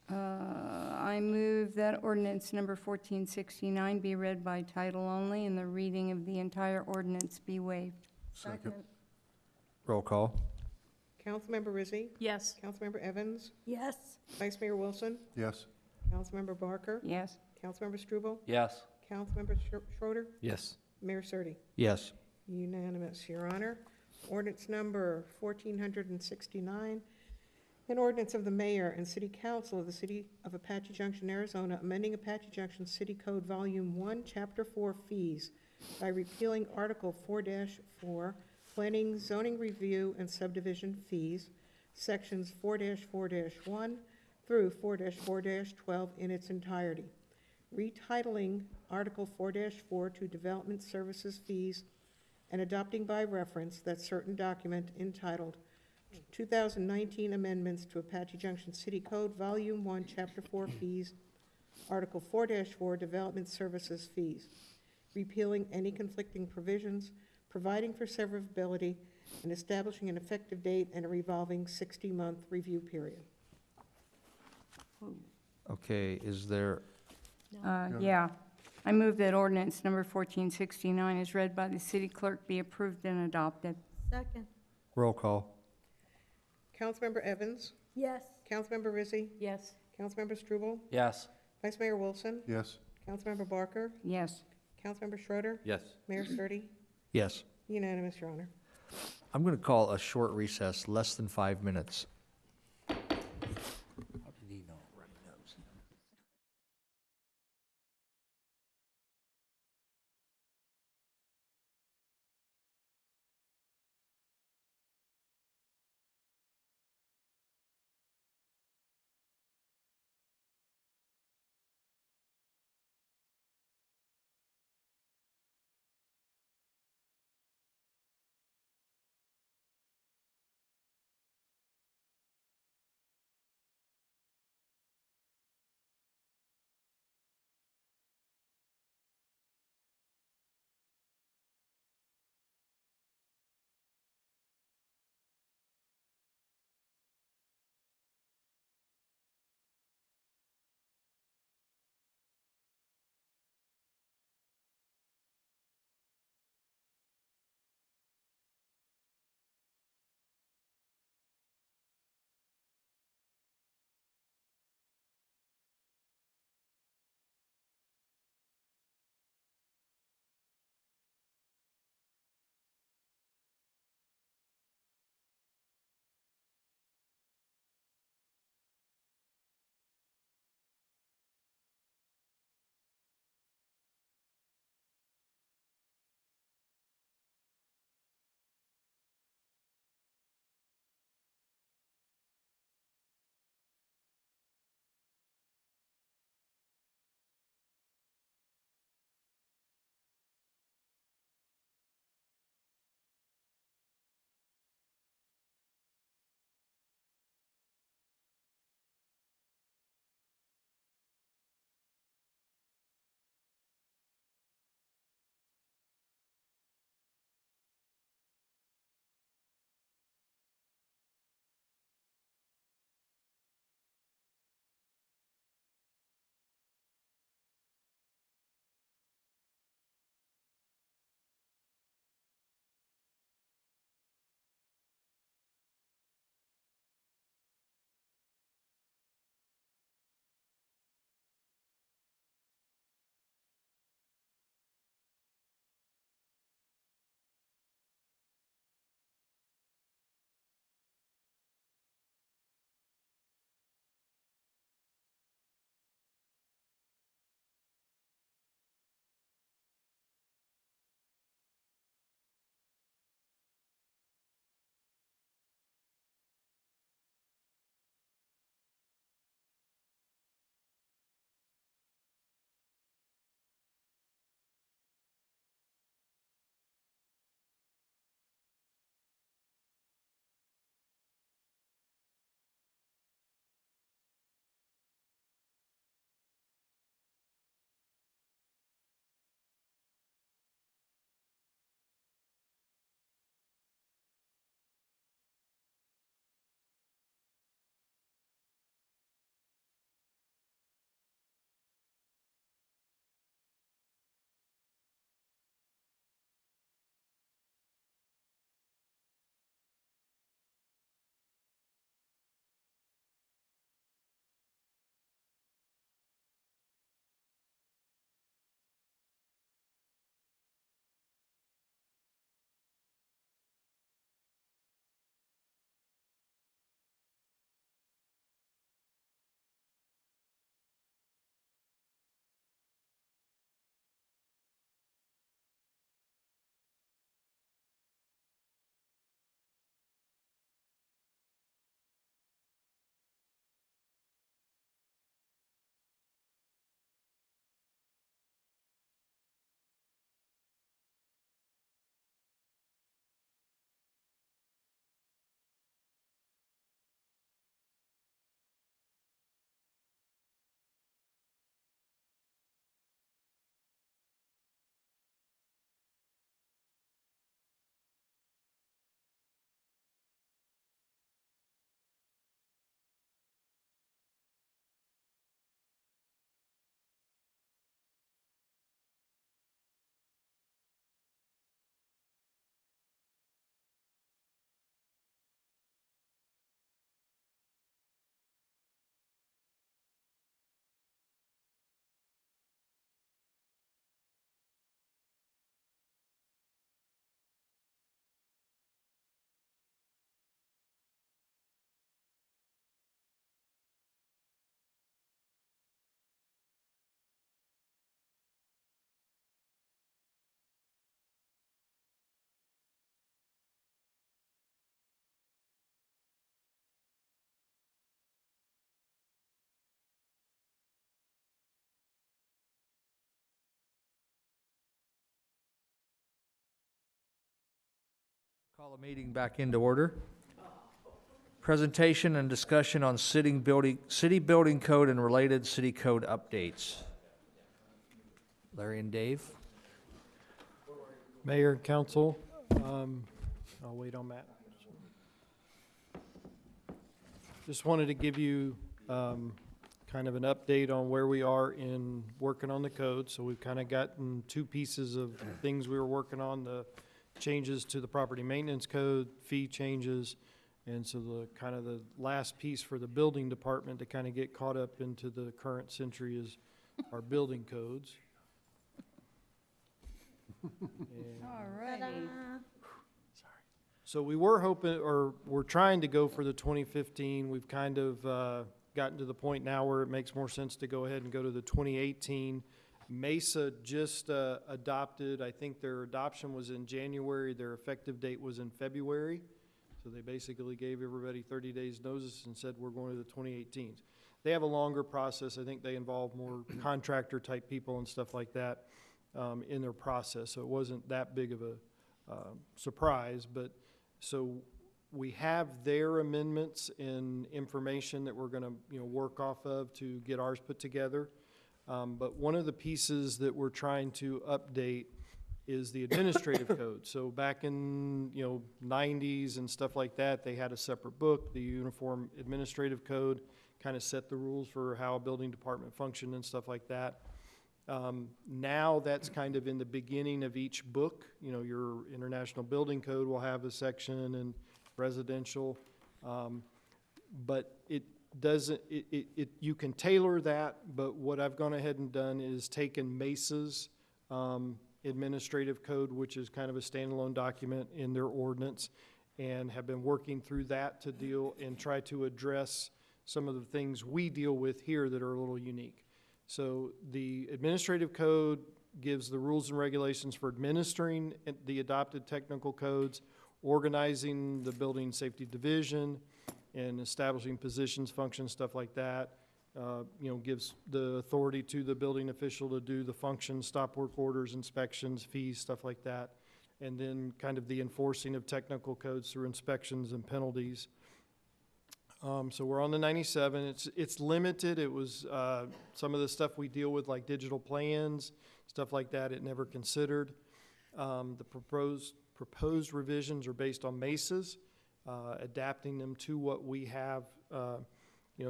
S5: I move that ordinance number 1469 be read by title only and the reading of the entire ordinance be waived.
S14: Second.
S1: Roll call.
S4: Councilmember Rizzi,
S3: Yes.
S4: Councilmember Evans,
S14: Yes.
S4: Vice Mayor Wilson,
S2: Yes.
S4: Councilmember Barker,
S5: Yes.
S4: Councilmember Struble,
S6: Yes.
S4: Councilmember Schroeder,
S13: Yes.
S4: Mayor Surtee.
S1: Yes.
S4: Unanimous, Your Honor. Ordinance number 1469, an ordinance of the mayor and city council of the city of Apache Junction, Arizona, amending Apache Junction City Code Volume 1, Chapter 4 Fees by repealing Article 4-4, Planning, Zoning Review, and Subdivision Fees, Sections 4-4-1 through 4-4-12 in its entirety, retitling Article 4-4 to Development Services Fees, and adopting by reference that certain document entitled 2019 Amendments to Apache Junction City Code, Volume 1, Chapter 4 Fees, Article 4-4 Development Services Fees, repealing any conflicting provisions, providing for severability, and establishing an effective date and a revolving 60-month review period.
S1: Okay, is there,
S5: Yeah. I move that ordinance number 1469 is read by the city clerk be approved and adopted.
S14: Second.
S1: roll call.
S4: Councilmember Evans,
S14: Yes.
S4: Councilmember Rizzi,
S3: Yes.
S4: Councilmember Struble,
S6: Yes.
S4: Vice Mayor Wilson,
S2: Yes.
S4: Councilmember Barker,
S5: Yes.
S4: Councilmember Schroeder,
S13: Yes.
S4: Mayor Surtee,
S1: Yes.
S4: unanimous, Your Honor.
S1: I'm going to call a short recess, less than 5 minutes. Call the meeting back into order. Presentation and discussion on city building code and related city code updates. Larry and Dave.
S11: Mayor and council, I'll wait on Matt. Just wanted to give you kind of an update on where we are in working on the code. So we've kind of gotten two pieces of things we were working on, the changes to the property maintenance code, fee changes, and so the kind of the last piece for the building department to kind of get caught up into the current century is our building codes.
S5: All righty.
S14: Ta-da.
S11: So we were hoping, or we're trying to go for the 2015. We've kind of gotten to the point now where it makes more sense to go ahead and go to the 2018. Mesa just adopted, I think their adoption was in January, their effective date was in February. So they basically gave everybody 30 days notice and said, we're going to the 2018s. They have a longer process. I think they involve more contractor type people and stuff like that in their process. So it wasn't that big of a surprise, but so we have their amendments and information that we're gonna work off of to get ours put together. But one of the pieces that we're trying to update is the administrative code. So back in 90s and stuff like that, they had a separate book, the Uniform Administrative Code, kind of set the rules for how a building department functioned and stuff like that. Now that's kind of in the beginning of each book. Your International Building Code will have a section and residential, but it doesn't, you can tailor that, but what I've gone ahead and done is taken Mesa's administrative code, which is kind of a standalone document in their ordinance, and have been working through that to deal and try to address some of the things we deal with here that are a little unique. So the administrative code gives the rules and regulations for administering the adopted technical codes, organizing the building safety division, and establishing positions, functions, stuff like that. Gives the authority to the building official to do the functions, stop work orders, inspections, fees, stuff like that. And then kind of the enforcing of technical codes through inspections and penalties. So we're on the 97. It's limited. It was some of the stuff we deal with, like digital plans, stuff like that, it never considered. The proposed revisions are based on Mesa's, adapting them to what we have.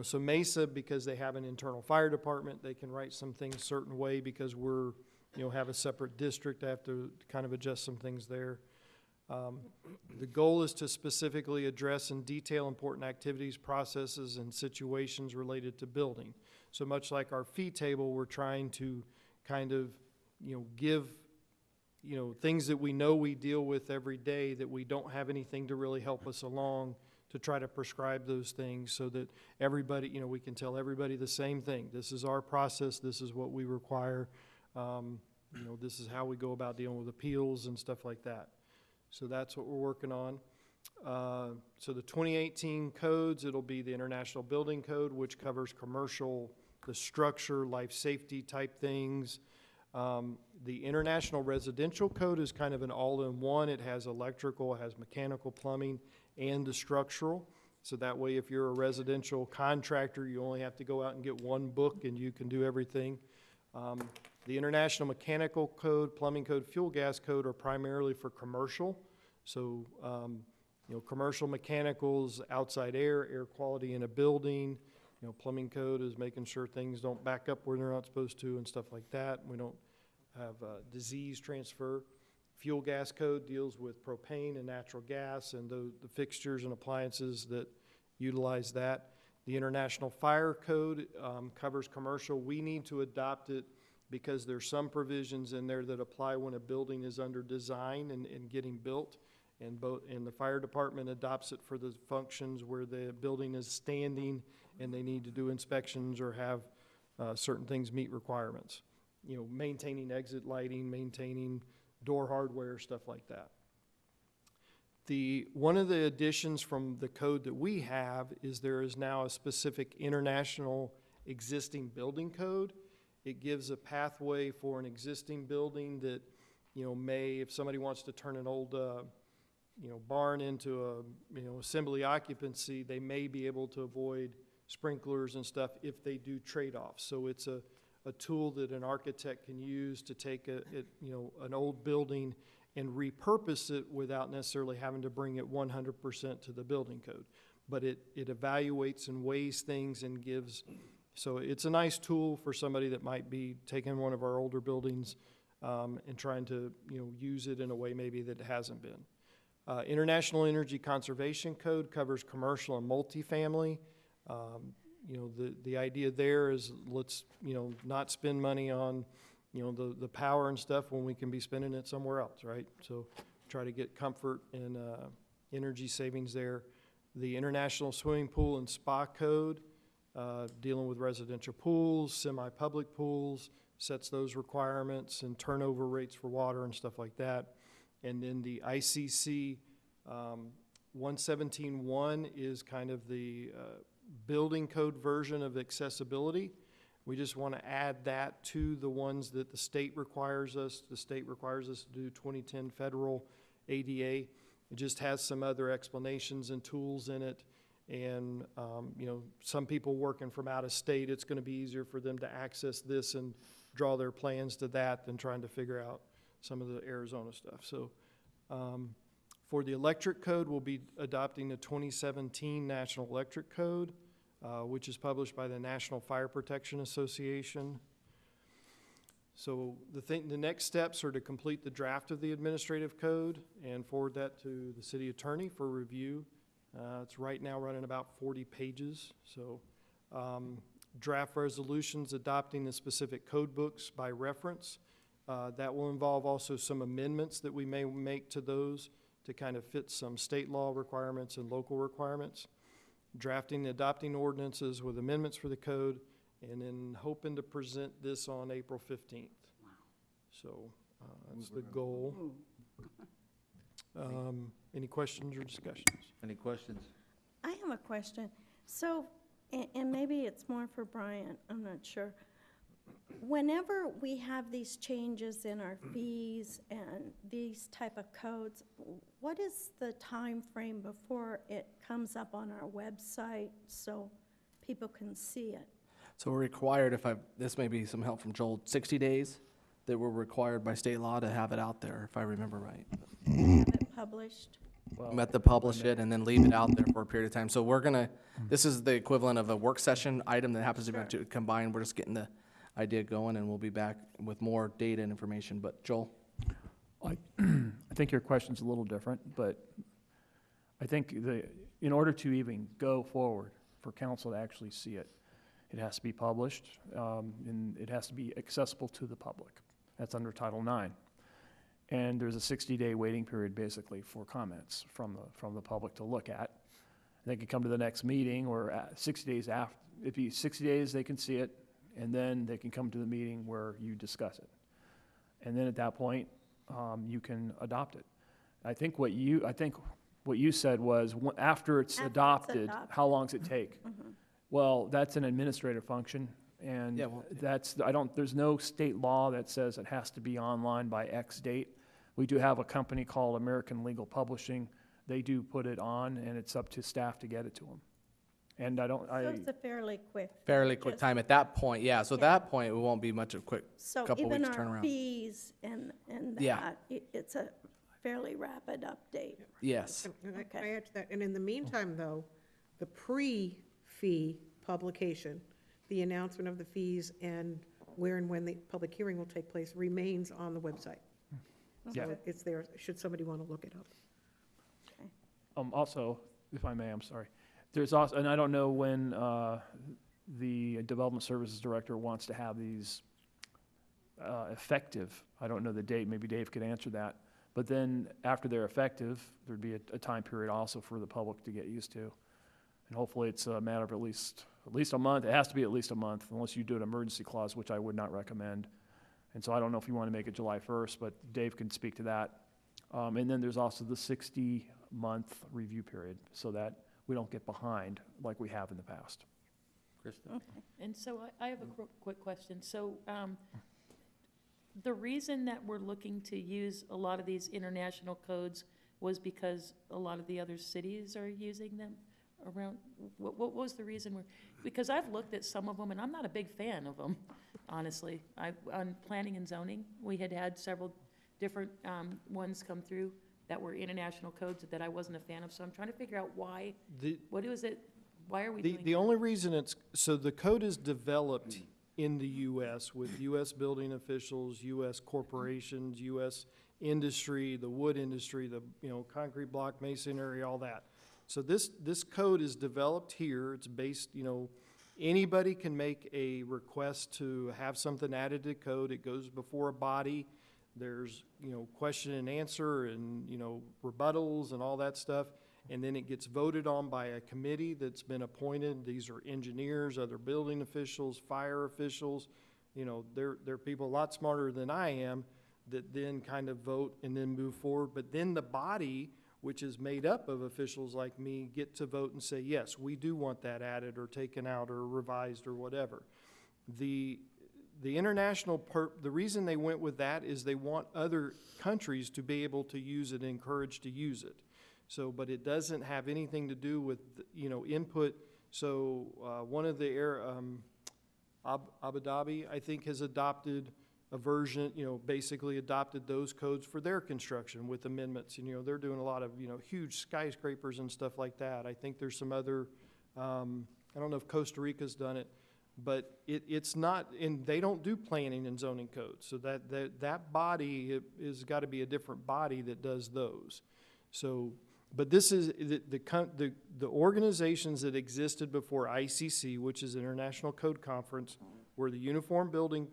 S11: So Mesa, because they have an internal fire department, they can write some things a certain way. Because we're, have a separate district, I have to kind of adjust some things there. The goal is to specifically address in detail important activities, processes, and situations related to building. So much like our fee table, we're trying to kind of, give, things that we know we deal with every day that we don't have anything to really help us along, to try to prescribe those things so that everybody, we can tell everybody the same thing. This is our process. This is what we require. This is how we go about dealing with appeals and stuff like that. So that's what we're working on. So the 2018 codes, it'll be the International Building Code, which covers commercial, the structure, life safety type things. The International Residential Code is kind of an all-in-one. It has electrical, it has mechanical, plumbing, and the structural. So that way, if you're a residential contractor, you only have to go out and get one book and you can do everything. The International Mechanical Code, Plumbing Code, Fuel Gas Code are primarily for commercial. So, commercial mechanicals, outside air quality in a building. Plumbing code is making sure things don't back up where they're not supposed to and stuff like that. We don't have disease transfer. Fuel gas code deals with propane and natural gas and the fixtures and appliances that utilize that. The International Fire Code covers commercial. We need to adopt it because there's some provisions in there that apply when a building is under design and getting built. And the fire department adopts it for the functions where the building is standing and they need to do inspections or have certain things meet requirements. Maintaining exit lighting, maintaining door hardware, stuff like that. One of the additions from the code that we have is there is now a specific international existing building code. It gives a pathway for an existing building that, if somebody wants to turn an old barn into a, assembly occupancy, they may be able to avoid sprinklers and stuff if they do trade-offs. So it's a tool that an architect can use to take an old building and repurpose it without necessarily having to bring it 100% to the building code. But it evaluates and weighs things and gives, so it's a nice tool for somebody that might be taking one of our older buildings and trying to, use it in a way maybe that it hasn't been. International Energy Conservation Code covers commercial and multifamily. The idea there is let's, not spend money on, the power and stuff when we can be spending it somewhere else, right? So try to get comfort and energy savings there. The International Swimming Pool and Spa Code, dealing with residential pools, semi-public pools, sets those requirements and turnover rates for water and stuff like that. And then the ICC 117.1 is kind of the building code version of accessibility. We just want to add that to the ones that the state requires us. The state requires us to do 2010 federal ADA. It just has some other explanations and tools in it. And, some people working from out of state, it's going to be easier for them to access this and draw their plans to that than trying to figure out some of the Arizona stuff. So for the electric code, we'll be adopting the 2017 National Electric Code, which is published by the National Fire Protection Association. So the next steps are to complete the draft of the administrative code and forward that to the city attorney for review. It's right now running about 40 pages. So draft resolutions adopting the specific code books by reference. That will involve also some amendments that we may make to those to kind of fit some state law requirements and local requirements. Drafting and adopting ordinances with amendments for the code, and then hoping to present this on April 15th. Wow. So that's the goal. Any questions or discussions?
S1: Any questions?
S14: I have a question. So, and maybe it's more for Brian, I'm not sure. Whenever we have these changes in our fees and these type of codes, what is the time frame before it comes up on our website so people can see it?
S7: So we're required, this may be some help from Joel, 60 days that we're required by state law to have it out there, if I remember right.
S14: Have it published?
S7: We have to publish it and then leave it out there for a period of time. So we're gonna, this is the equivalent of a work session item that happens to combine. We're just getting the idea going, and we'll be back with more data and information. But Joel?
S12: I think your question's a little different, but I think in order to even go forward for council to actually see it, it has to be published, and it has to be accessible to the public. That's under Title IX. And there's a 60-day waiting period basically for comments from the public to look at. They can come to the next meeting, or 60 days after. If you 60 days, they can see it, and then they can come to the meeting where you discuss it. And then at that point, you can adopt it. I think what you said was after it's adopted, how long does it take? Mm-hmm. Well, that's an administrative function, and there's no state law that says it has to be online by X date. We do have a company called American Legal Publishing. They do put it on, and it's up to staff to get it to them. And
S14: So it's a fairly quick.
S7: Time at that point, yeah. So at that point, it won't be much of a quick couple weeks turnaround.
S14: So even our fees and that, it's a fairly rapid update.
S7: Yes.
S4: And I add to that, and in the meantime, though, the pre-fee publication, the announcement of the fees and where and when the public hearing will take place remains on the website.
S12: Yeah.
S4: So it's there, should somebody want to look it up.
S14: Okay.
S12: Also, if I may, I'm sorry. There's also, and I don't know when the Development Services Director wants to have these effective. I don't know the date. Maybe Dave could answer that. But then after they're effective, there'd be a time period also for the public to get used to. And hopefully it's a matter of at least a month. It has to be at least a month, unless you do an emergency clause, which I would not recommend. And so I don't know if you want to make it July 1st, but Dave can speak to that. And then there's also the 60-month review period, so that we don't get behind like we have in the past.
S1: Krista?
S3: Okay. And so I have a quick question. So the reason that we're looking to use a lot of these international codes was because a lot of the other cities are using them around? What was the reason? Because I've looked at some of them, and I'm not a big fan of them, honestly. On planning and zoning, we had several different ones come through that were international codes that I wasn't a fan of, so I'm trying to figure out why. What is it? Why are we doing
S11: The only reason so the code is developed in the U.S. with U.S. building officials, U.S. corporations, U.S. industry, the wood industry, the, concrete block masonry, all that. So this code is developed here. It's based, anybody can make a request to have something added to code. It goes before a body. There's, question and answer and, rebuttals and all that stuff. And then it gets voted on by a committee that's been appointed. These are engineers, other building officials, fire officials. They're people a lot smarter than I am that then kind of vote and then move forward. But then the body, which is made up of officials like me, get to vote and say, yes, we do want that added or taken out or revised or whatever. The international the reason they went with that is they want other countries to be able to use it, encouraged to use it. So, but it doesn't have anything to do with, input. So, one of the Abu Dhabi, I think, has adopted a version, basically adopted those codes for their construction with amendments. And, they're doing a lot of, huge skyscrapers and stuff like that. I think there's some other, I don't know if Costa Rica's done it, but it's not, and they don't do planning and zoning codes. So that body is got to be a different body that does those. So, but this is the organizations that existed before ICC, which is International Code Conference, were the Uniform Building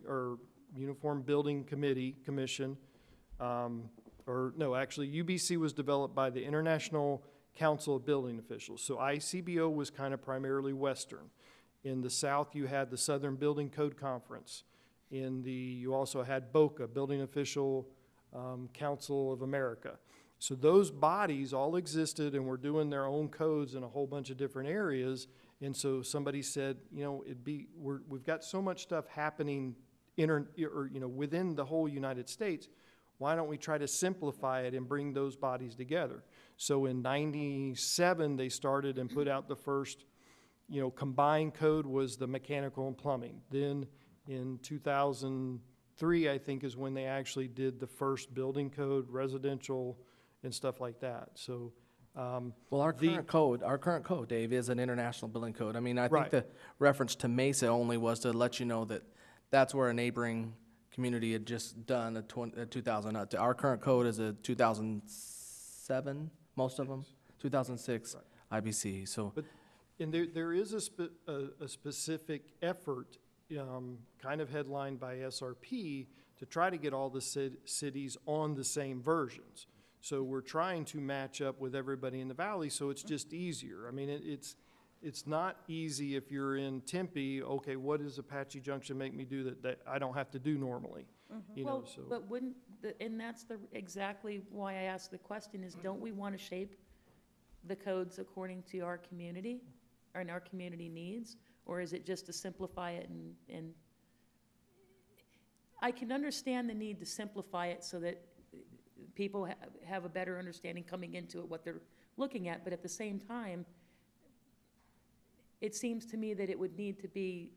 S11: Commission, UBC was developed by the International Council of Building Officials. So ICBO was kind of primarily Western. In the South, you had the Southern Building Code Conference. You also had BOCA, Building Official Council of America. So those bodies all existed and were doing their own codes in a whole bunch of different areas. And so somebody said, we've got so much stuff happening within the whole United States. Why don't we try to simplify it and bring those bodies together? So in '97, they started and put out the first, combined code was the mechanical and plumbing. Then in 2003, I think, is when they actually did the first building code, residential, and stuff like that. So,
S7: our current code, Dave, is an international building code. I mean, I think
S11: Right.
S7: the reference to Mesa only was to let you know that that's where a neighboring community had just done a 2000. Our current code is a 2007, most of them, 2006 IBC. So,
S11: And there is a specific effort, kind of headlined by SRP, to try to get all the cities on the same versions. So we're trying to match up with everybody in the valley, so it's just easier. I mean, it's not easy if you're in Tempe. Okay, what does Apache Junction make me do that I don't have to do normally?
S3: Mm-hmm. But wouldn't, and that's exactly why I asked the question is, don't we want to shape the codes according to our community and our community needs? Or is it just to simplify it and I can understand the need to simplify it so that people have a better understanding coming into it, what they're looking at, but at the same time, it seems to me that it would need to be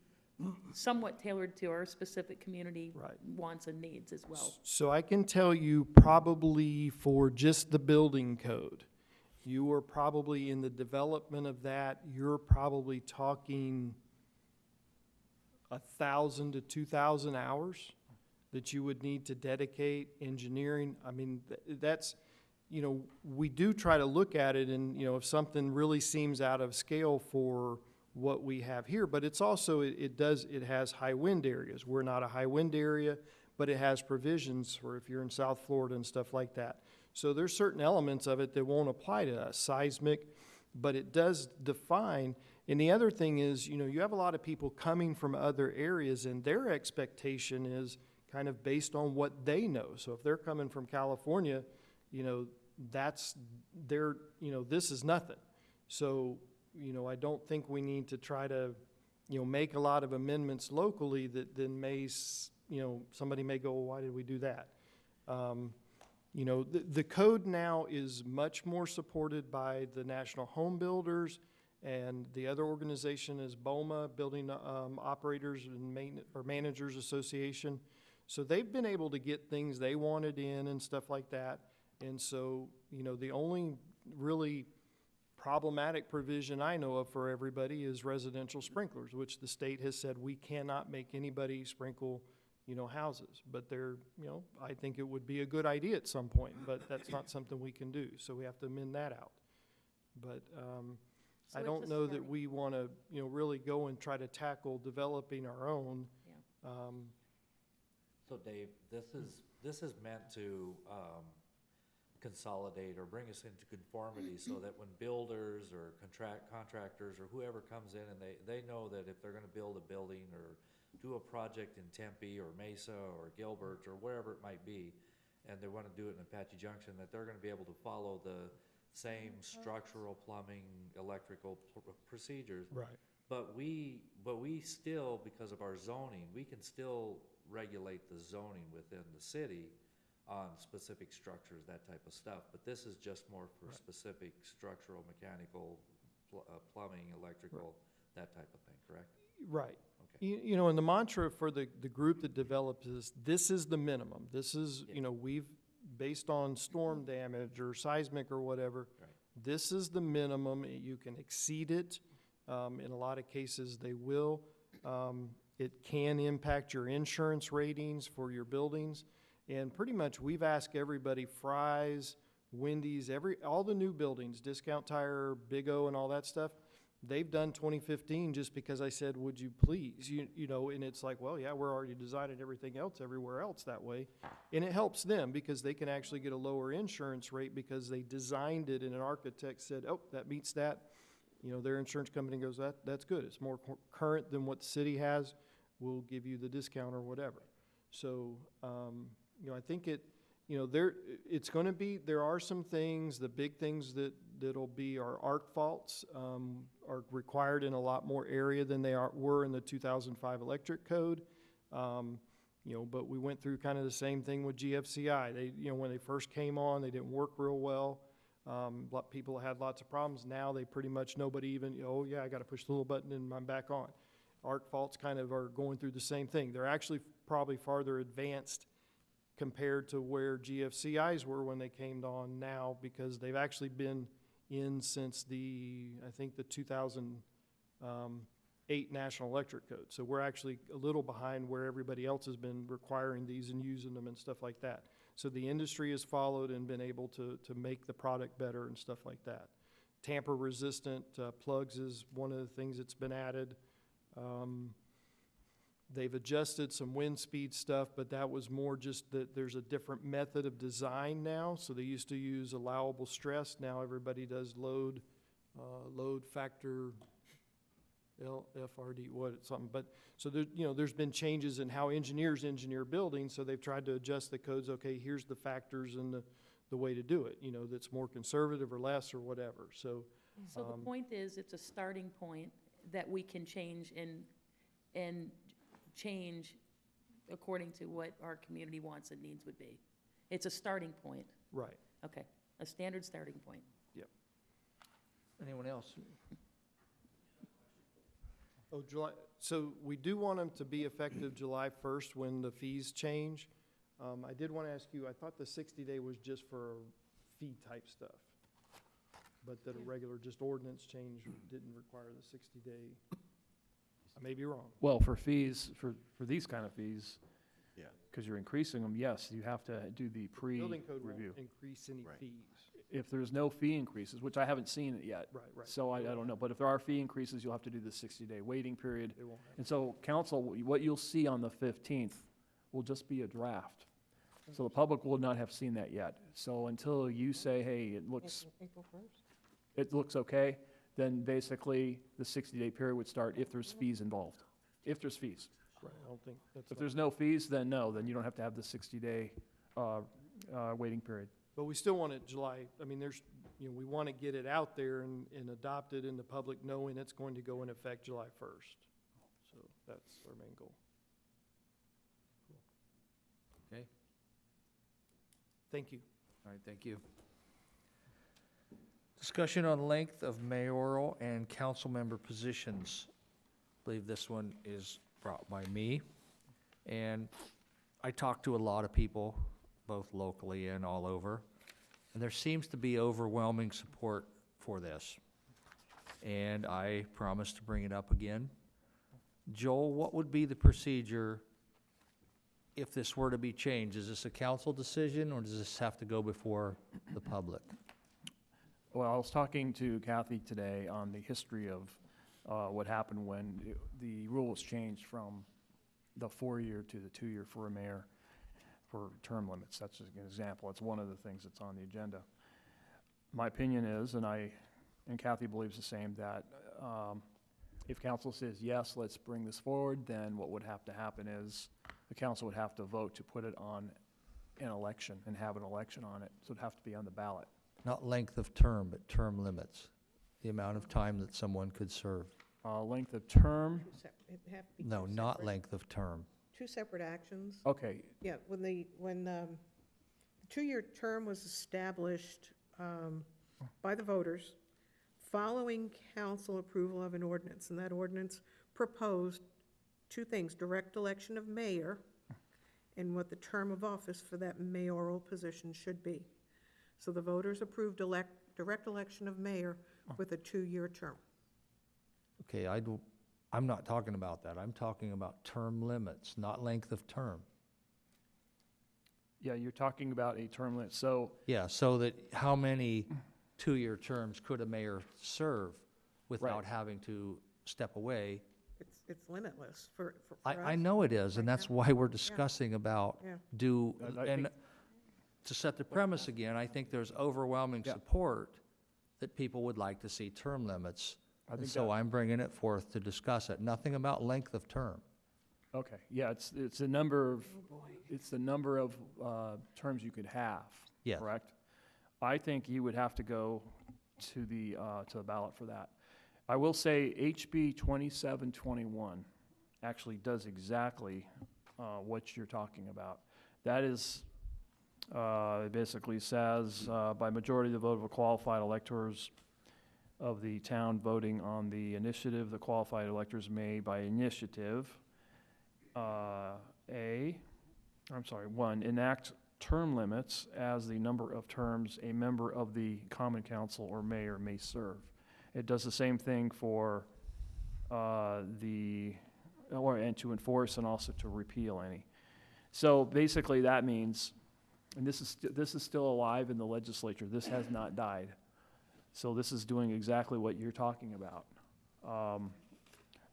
S3: somewhat tailored to our specific community wants and needs as well.
S11: So I can tell you probably for just the building code, you are probably in the development of that, you're probably talking 1,000 to 2,000 hours that you would need to dedicate engineering. I mean, that's, we do try to look at it and, if something really seems out of scale for what we have here, but it's also, it has high wind areas. We're not a high wind area, but it has provisions for if you're in South Florida and stuff like that. So there's certain elements of it that won't apply to us, seismic, but it does define. And the other thing is, you have a lot of people coming from other areas and their expectation is kind of based on what they know. So if they're coming from California, that's their, this is nothing. So, I don't think we need to try to, make a lot of amendments locally that then may, somebody may go, well, why did we do that? You know, the code now is much more supported by the national home builders, and the other organization is BOMA, Building Operators and Managers Association. So they've been able to get things they wanted in and stuff like that. And so, you know, the only really problematic provision I know of for everybody is residential sprinklers, which the state has said we cannot make anybody sprinkle, you know, houses. But they're, you know, I think it would be a good idea at some point, but that's not something we can do. So we have to amend that out. But
S3: So
S11: I
S3: it's
S11: don't
S3: a
S11: know that
S3: starting-
S11: we want to, you know, really go and try to tackle developing our own.
S3: Yeah.
S6: So Dave, this is meant to consolidate or bring us into conformity so that when builders or contractors or whoever comes in and they know that if they're gonna build a building or do a project in Tempe or Mesa or Gilbert or wherever it might be, and they wanna do it in Apache Junction, that they're gonna be able to follow the same structural, plumbing, electrical procedures.
S11: Right.
S6: But we still, because of our zoning, we can still regulate the zoning within the city on specific structures, that type of stuff. But this is just more for specific structural, mechanical, plumbing, electrical, that type of thing, correct?
S11: Right.
S6: Okay.
S11: You know, and the mantra for the group that develops this is the minimum. This is, you know, we've, based on storm damage or seismic or whatever,
S6: Right.
S11: this is the minimum. You can exceed it. In a lot of cases, they will. It can impact your insurance ratings for your buildings. And pretty much, we've asked everybody, Fry's, Wendy's, all the new buildings, Discount Tire, Big O, and all that stuff, they've done 2015 just because I said, would you please? You know, and it's like, well, yeah, we're already designing everything else everywhere else that way. And it helps them because they can actually get a lower insurance rate because they designed it and an architect said, oh, that meets that. You know, their insurance company goes, that's good. It's more current than what the city has. We'll give you the discount or whatever. So, you know, I think it's going to be, there are some things, the big things that'll be our arc faults are required in a lot more area than they were in the 2005 electric code. You know, but we went through kind of the same thing with GFCI. They, you know, when they first came on, they didn't work real well. People had lots of problems. Now they pretty much, nobody even, oh yeah, I got to push the little button and I'm back on. Arc faults kind of are going through the same thing. They're actually probably farther advanced compared to where GFCIs were when they came on now, because they've actually been in since I think the 2008 National Electric Code. So we're actually a little behind where everybody else has been requiring these and using them and stuff like that. So the industry has followed and been able to make the product better and stuff like that. Tamper-resistant plugs is one of the things that's been added. They've adjusted some wind speed stuff, but that was more just that there's a different method of design now. So they used to use allowable stress. Now everybody does load factor, LFRD, something. But so there, you know, there's been changes in how engineers engineer buildings. So they've tried to adjust the codes. Okay, here's the factors and the way to do it. You know, that's more conservative or less or whatever. So
S3: So the point is, it's a starting point that we can change and change according to what our community wants and needs would be. It's a starting point.
S11: right.
S3: Okay, a standard starting point.
S11: Yep.
S1: Anyone else?
S11: Oh, July, so we do want them to be effective July 1st when the fees change. I did want to ask you, I thought the 60-day was just for fee type stuff, but that a regular just ordinance change didn't require the 60-day. I may be wrong.
S12: Well, for fees, for these kind of fees,
S9: Yeah.
S12: because you're increasing them, yes, you have to do the
S11: Building code won't
S12: pre-review.
S11: increase any
S9: Right.
S11: fees.
S12: If there's no fee increases, which I haven't seen it yet.
S11: Right.
S12: So I don't know, but if there are fee increases, you'll have to do the 60-day waiting period.
S11: They won't have.
S12: And so council, what you'll see on the 15th will just be a draft. So the public will not have seen that yet. So until you say, hey, it looks
S4: April 1st.
S12: it looks okay, then basically the 60-day period would start if there's fees involved. If there's fees.
S11: Right, I don't think that's.
S12: If there's no fees, then no, then you don't have to have the 60-day waiting period.
S11: But we still want it July, I mean, there's, you know, we want to get it out there and adopt it in the public knowing it's going to go in effect July 1st. So that's our main goal.
S1: Okay.
S11: Thank you.
S1: All right, thank you. Discussion on length of mayoral and council member positions. I believe this one is brought by me. And I talked to a lot of people, both locally and all over, and there seems to be overwhelming support for this. And I promise to bring it up again. Joel, what would be the procedure if this were to be changed? Is this a council decision, or does this have to go before the public?
S12: Well, I was talking to Kathy today on the history of what happened when the rule was changed from the 4-year to the 2-year for a mayor for term limits. That's just an example. It's one of the things that's on the agenda. My opinion is, and Kathy believes the same, that if council says, yes, let's bring this forward, then what would have to happen is the council would have to vote to put it on an election and have an election on it. So it'd have to be on the ballot.
S1: Not length of term, but term limits, the amount of time that someone could serve.
S12: Length of term,
S4: It'd have to be
S1: No,
S4: two
S1: not
S4: separate-
S1: length of term.
S4: Two separate actions.
S12: okay,
S4: Yeah, when the 2-year term was established by the voters following council approval of an ordinance, and that ordinance proposed two things: direct election of mayor and what the term of office for that mayoral position should be. So the voters approved direct election of mayor with a 2-year term.
S1: Okay, I'm not talking about that. I'm talking about term limits, not length of term.
S12: yeah, you're talking about a term limit. So
S1: Yeah, so that how many 2-year terms could a mayor serve without
S12: Right.
S1: having to step away?
S4: It's limitless for
S1: I
S4: us.
S1: know it is, and
S4: right
S1: that's
S4: now.
S1: why we're discussing about
S4: Yeah.
S1: and to set the premise again, I think there's overwhelming
S12: Yeah.
S1: support that people would like to see term limits.
S12: I
S1: And
S12: think
S1: so
S12: that-
S1: I'm bringing it forth to discuss it. Nothing about length of term.
S12: Okay, yeah, it's the number of,
S4: Oh, boy.
S12: it's the number of terms you could have.
S1: Yes.
S12: Correct? I think you would have to go to the ballot for that. I will say HB 2721 actually does exactly what you're talking about. That is, it basically says, by majority of the vote of a qualified electors of the town voting on the initiative, the qualified electors may, by initiative, 1, enact term limits as the number of terms a member of the common council or mayor may serve. It does the same thing for and to enforce and also to repeal any. So basically that means, and this is still alive in the legislature, this has not died. So this is doing exactly what you're talking about.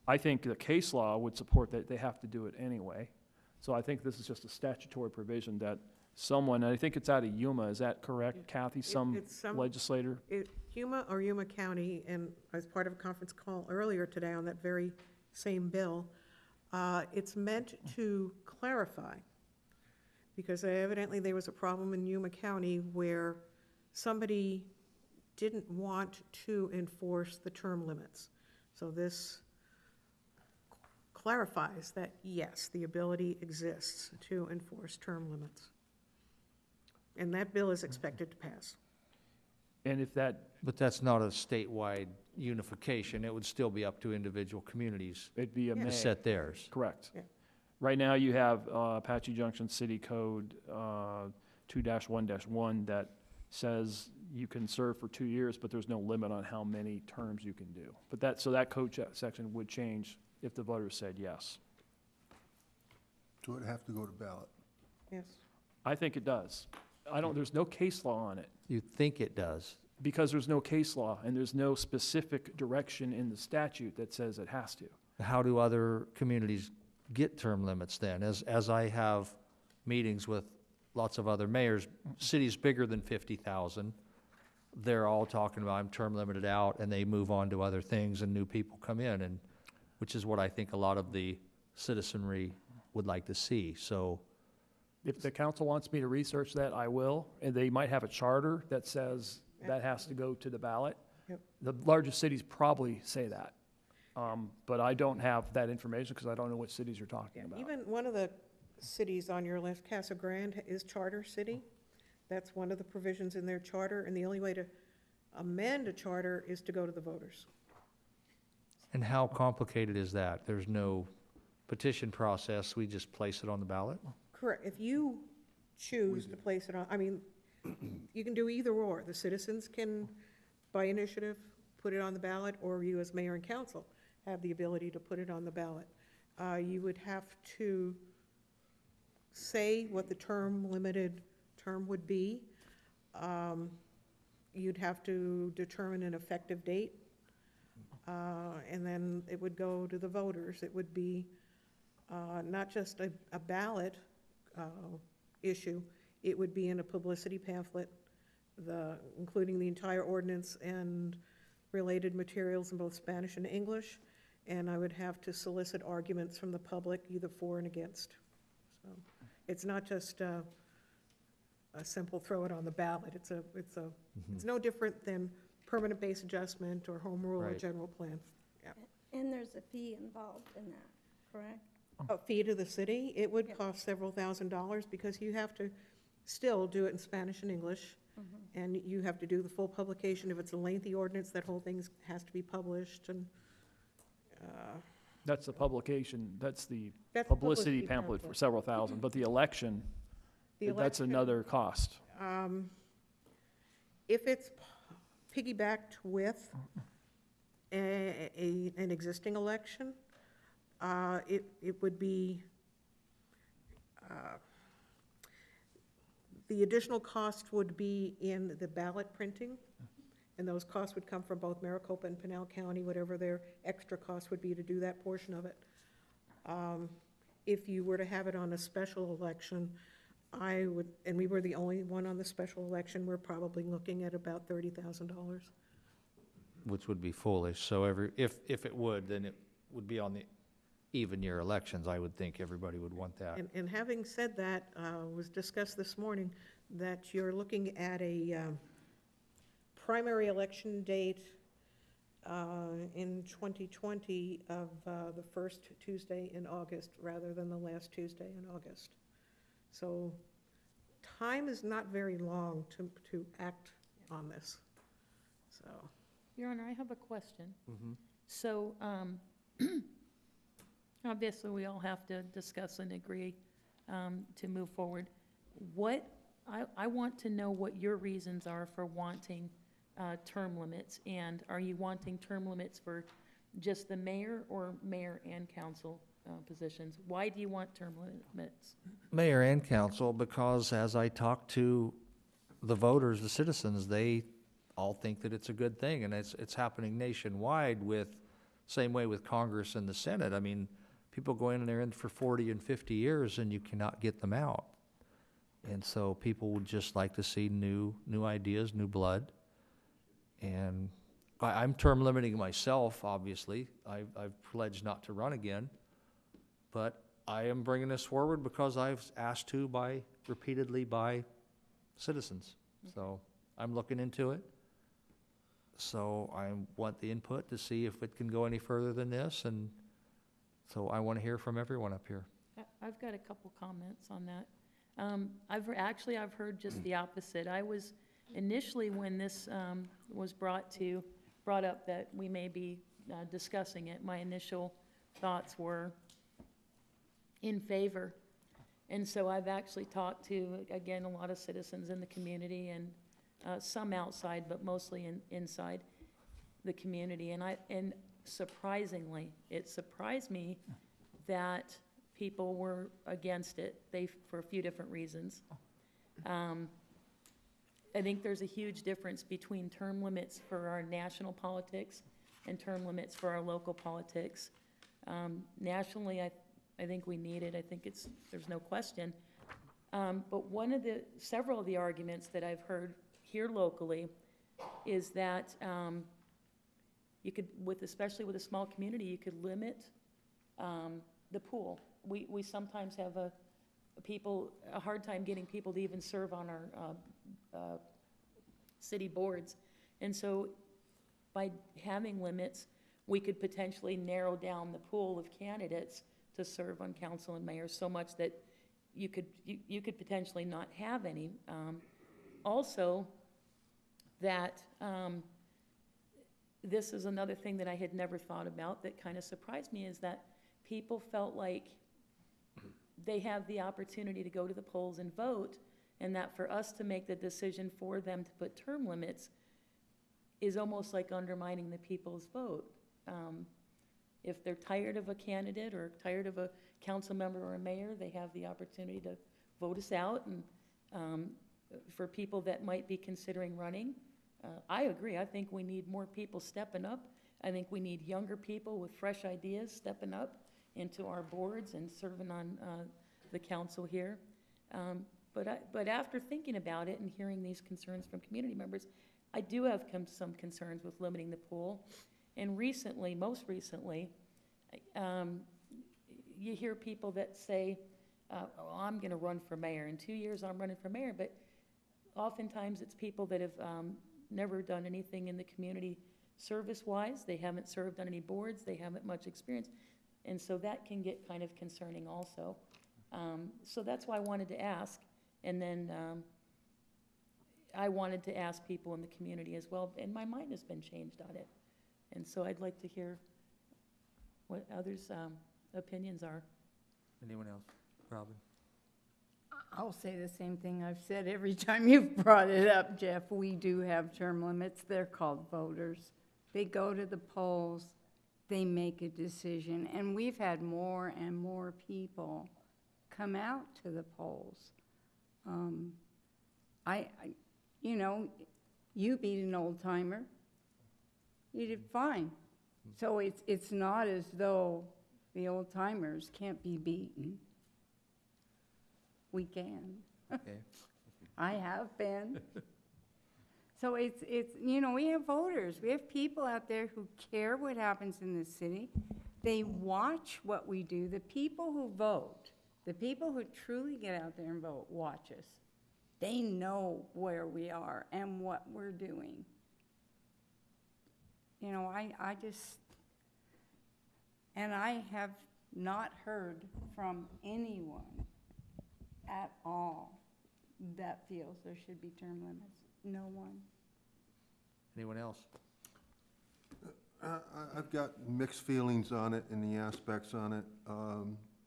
S12: I think the case law would support that they have to do it anyway. So I think this is just a statutory provision that someone, and I think it's out of Yuma, is that correct, Kathy? Some
S4: It's some-
S12: legislator?
S4: Yuma or Yuma County, and I was part of a conference call earlier today on that very same bill. It's meant to clarify, because evidently there was a problem in Yuma County where somebody didn't want to enforce the term limits. So this clarifies that, yes, the ability exists to enforce term limits. And that bill is expected to pass.
S12: And if that,
S1: But that's not a statewide unification. It would still be up to individual communities
S12: it'd be a
S4: Yeah.
S12: may.
S1: to set theirs.
S12: Correct.
S4: Yeah.
S12: Right now, you have Apache Junction City Code 2-1-1 that says you can serve for 2 years, but there's no limit on how many terms you can do. But that code section would change if the voters said yes.
S2: So it'd have to go to ballot.
S4: Yes.
S12: I think it does. There's no case law on it,
S1: You think it does.
S12: because there's no case law, and there's no specific direction in the statute that says it has to.
S1: How do other communities get term limits then? As I have meetings with lots of other mayors, cities bigger than 50,000, they're all talking about, I'm term limited out, and they move on to other things, and new people come in, and, which is what I think a lot of the citizenry would like to see, so.
S12: If the council wants me to research that, I will, and they might have a charter that says that has to go to the ballot.
S4: Yep.
S12: The largest cities probably say that, but I don't have that information because I don't know what cities you're talking
S4: Yeah,
S12: about.
S4: even one of the cities on your list, Casa Grande, is charter city. That's one of the provisions in their charter, and the only way to amend a charter is to go to the voters.
S1: And how complicated is that? There's no petition process, we just place it on the ballot?
S4: Correct. If you choose to place it on, I mean, you can do either or. The citizens can, by initiative, put it on the ballot, or you as mayor and council have the ability to put it on the ballot. You would have to say what the limited term would be. You'd have to determine an effective date, and then it would go to the voters. It would be not just a ballot issue, it would be in a publicity pamphlet, including the entire ordinance and related materials in both Spanish and English, and I would have to solicit arguments from the public, either for and against. So it's not just a simple throw it on the ballot. It's no different than permanent base adjustment or home rule or
S1: Right.
S4: general plan.
S14: And there's a fee involved in that, correct?
S4: A fee to the city, it would cost several $1,000s because you have to still do it in Spanish and English, and you have to do the full publication. If it's a lengthy ordinance, that whole thing has to be published, and
S12: That's the publication, that's the
S4: That's the
S12: publicity
S4: publicity
S12: pamphlet for
S4: pamphlet.
S12: several thousand, but the election, that's another cost.
S4: if it's piggybacked with an existing election, it would be, the additional cost would be in the ballot printing, and those costs would come from both Maricopa and Pinal County, whatever their extra cost would be to do that portion of it. If you were to have it on a special election, I would, and we were the only one on the special election, we're probably looking at about $30,000.
S1: Which would be foolish, so if it would, then it would be on the even year elections, I would think everybody would want that.
S4: And having said that, was discussed this morning, that you're looking at a primary election date in 2020 of the first Tuesday in August rather than the last Tuesday in August. So time is not very long to act on this, so.
S3: Your Honor, I have a question. So, obviously, we all have to discuss and agree to move forward. I want to know what your reasons are for wanting term limits, and are you wanting term limits for just the mayor or mayor and council positions? Why do you want term limits?
S1: Mayor and council, because as I talk to the voters, the citizens, they all think that it's a good thing, and it's happening nationwide same way with Congress and the Senate. I mean, people go in there in for 40 and 50 years and you cannot get them out. And so people would just like to see new ideas, new blood. And I'm term limiting myself, obviously. I've pledged not to run again. But I am bringing this forward because I've asked to repeatedly by citizens. So I'm looking into it. So I want the input to see if it can go any further than this, and so I want to hear from everyone up here.
S3: I've got a couple comments on that. I've heard just the opposite. I was initially, when this was brought up that we may be discussing it, my initial thoughts were in favor. And so I've actually talked to, again, a lot of citizens in the community, and some outside, but mostly inside the community. And surprisingly, it surprised me that people were against it, for a few different reasons. I think there's a huge difference between term limits for our national politics and term limits for our local politics. Nationally, I think we need it. I think there's no question. But several of the arguments that I've heard here locally is that you could, especially with a small community, you could limit the pool. We sometimes have a hard time getting people to even serve on our city boards. And so by having limits, we could potentially narrow down the pool of candidates to serve on council and mayor so much that you could potentially not have any Also, that this is another thing that I had never thought about that kind of surprised me, is that people felt like they have the opportunity to go to the polls and vote, and that for us to make the decision for them to put term limits is almost like undermining the people's vote. If they're tired of a candidate or tired of a council member or a mayor, they have the opportunity to vote us out. And for people that might be considering running, I agree. I think we need more people stepping up. I think we need younger people with fresh ideas stepping up into our boards and serving on the council here. But after thinking about it and hearing these concerns from community members, I do have some concerns with limiting the pool. And recently, most recently, you hear people that say, oh, I'm going to run for mayor. In 2 years, I'm running for mayor. But oftentimes, it's people that have never done anything in the community service-wise. They haven't served on any boards. They haven't much experience. And so that can get kind of concerning also. So that's why I wanted to ask. And then I wanted to ask people in the community as well. And my mind has been changed on it. And so I'd like to hear what others' opinions are.
S1: Anyone else? Robin?
S5: I'll say the same thing I've said every time you've brought it up, Jeff. We do have term limits. They're called voters. They go to the polls. They make a decision. And we've had more and more people come out to the polls. You know, you beat an old timer. You did fine. So it's not as though the old timers can't be beaten. We can.
S1: Okay.
S5: I have been. So it's you know, we have voters. We have people out there who care what happens in the city. They watch what we do. The people who vote, the people who truly get out there and vote, watch us. They know where we are and what we're doing. You know, I just, and I have not heard from anyone at all that feels there should be term limits. No one.
S1: Anyone else?
S2: I've got mixed feelings on it and the aspects on it,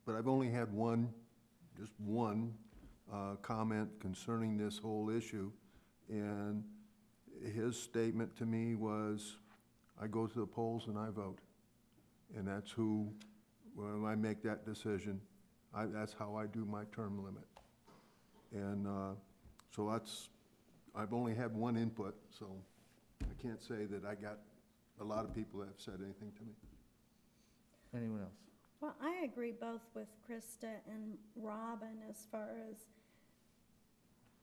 S2: but I've only had just one comment concerning this whole issue, and his statement to me was, I go to the polls and I vote, and that's who, when I make that decision, that's how I do my term limit. And so I've only had one input, so I can't say that I got a lot of people that have said anything to me.
S1: Anyone else?
S14: Well, I agree both with Krista and Robin as far as,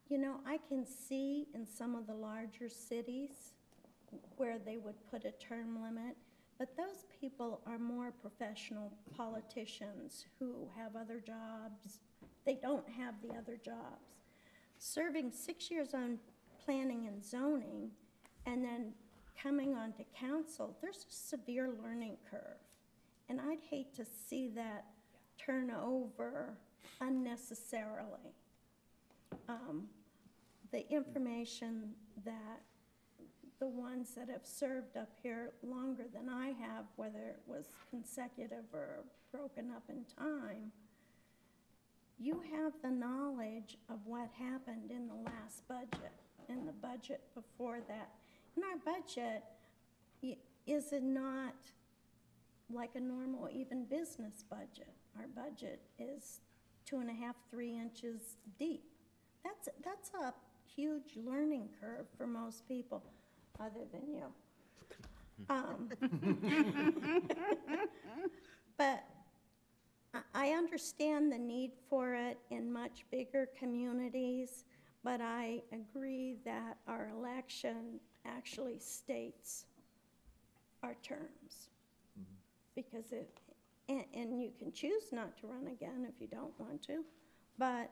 S14: you know, I can see in some of the larger cities where they would put a term limit, but those people are more professional politicians who have other jobs. They don't have the other jobs. Serving 6 years on planning and zoning and then coming onto council, there's a severe learning curve. And I'd hate to see that turn over unnecessarily. The information that the ones that have served up here longer than I have, whether it was consecutive or broken up in time, you have the knowledge of what happened in the last budget and the budget before that. And our budget is not like a normal even business budget. Our budget is 2.5, 3 inches deep. That's a huge learning curve for most people, other than you. But I understand the need for it in much bigger communities, but I agree that our election actually states our terms. Because and you can choose not to run again if you don't want to, but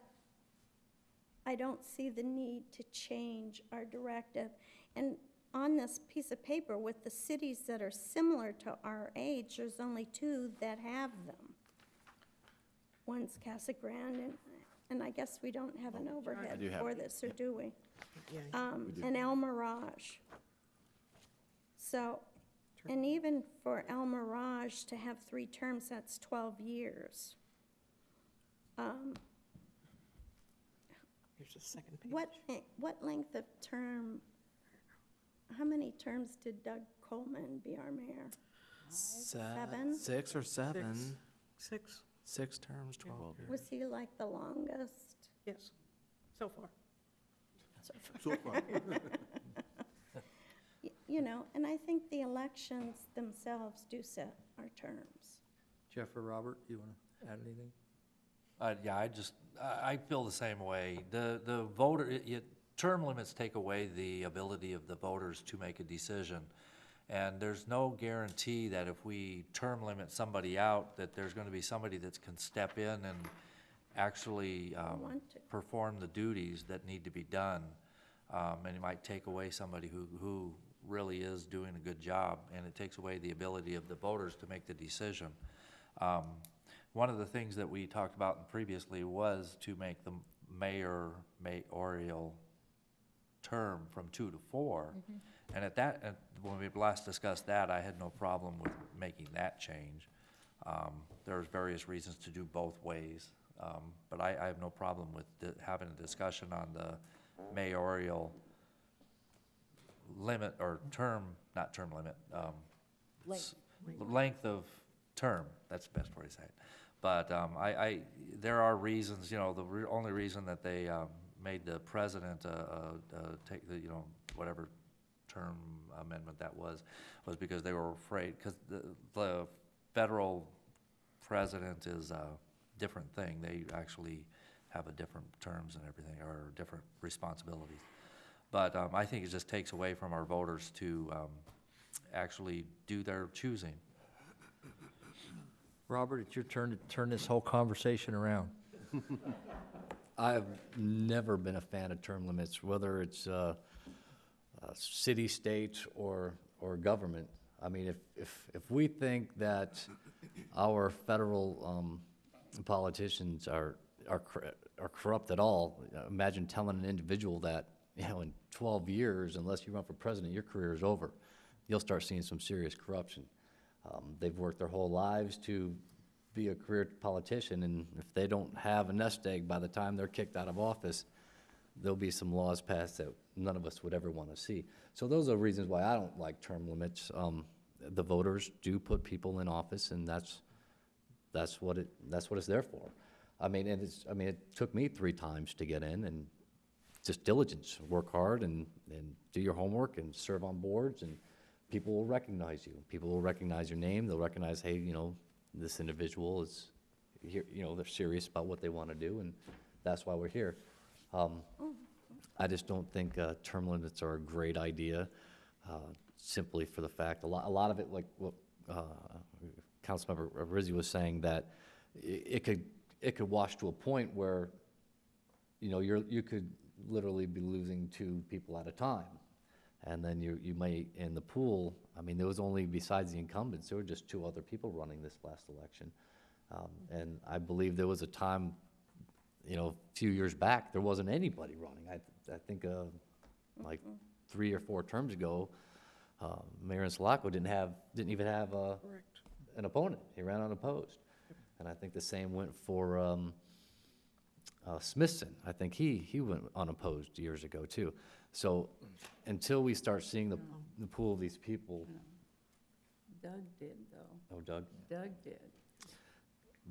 S14: I don't see the need to change our directive. And on this piece of paper with the cities that are similar to our age, there's only 2 that have them. One's Casa Grande and I guess we don't have an overhead
S9: do have
S14: for
S9: it.
S14: this, or do we?
S4: Yeah,
S14: And El Mirage. So, and even for El Mirage to have 3 terms, that's 12 years.
S4: here's the second page.
S14: What length of term, how many terms did Doug Coleman be our mayor? 7?
S7: 6 or 7.
S4: 6,
S7: 6 terms, 12 years.
S14: Was he like the longest?
S4: yes, so far.
S2: So far.
S14: You know, and I think the elections themselves do set our terms.
S1: Jeff or Robert, you want to add anything?
S6: Yeah, I feel the same way. The voter, term limits take away the ability of the voters to make a decision. And there's no guarantee that if we term limit somebody out, that there's gonna be somebody that can step in and actually
S14: want to.
S6: perform the duties that need to be done. And it might take away somebody who really is doing a good job, and it takes away the ability of the voters to make the decision. One of the things that we talked about previously was to make the mayoral term from 2 to 4. And when we last discussed that, I had no problem with making that change. There's various reasons to do both ways, but I have no problem with having a discussion on the mayoral limit, or term, not term limit, length of term, that's the best way to say it. But there are reasons, the only reason that they made the president take the, whatever term amendment that was because they were afraid, because the federal president is a different thing. They actually have a different terms and everything, or different responsibilities. But I think it just takes away from our voters to actually do their choosing.
S1: Robert, it's your turn to turn this whole conversation around.
S15: I've never been a fan of term limits, whether it's city, state, or government. I mean, if we think that our federal politicians are corrupt at all, imagine telling an individual that, in 12 years, unless you run for president, your career is over. You'll start seeing some serious corruption. They've worked their whole lives to be a career politician, and if they don't have a nest egg by the time they're kicked out of office, there'll be some laws passed that none of us would ever want to see. So those are reasons why I don't like term limits. The voters do put people in office, and that's what it's there for. I mean, it took me 3 times to get in, and just diligence, work hard, and do your homework, and serve on boards, and people will recognize you. People will recognize your name. They'll recognize, hey, this individual is here, they're serious about what they want to do, and that's why we're here. I just don't think term limits are a great idea, simply for the fact, a lot of it, like what Councilmember Rizzi was saying, that it could wash to a point where, you could literally be losing 2 people at a time. And then you may, in the pool, I mean, there was only, besides the incumbents, there were just 2 other people running this last election. And I believe there was a time, a few years back, there wasn't anybody running. I think like 3 or 4 terms ago, Mayor Insulaco didn't even have an opponent. He ran unopposed. And I think the same went for Smithson. I think he went unopposed years ago too. So until we start seeing the pool of these people.
S5: Doug did, though.
S7: Oh, Doug?
S5: Doug did.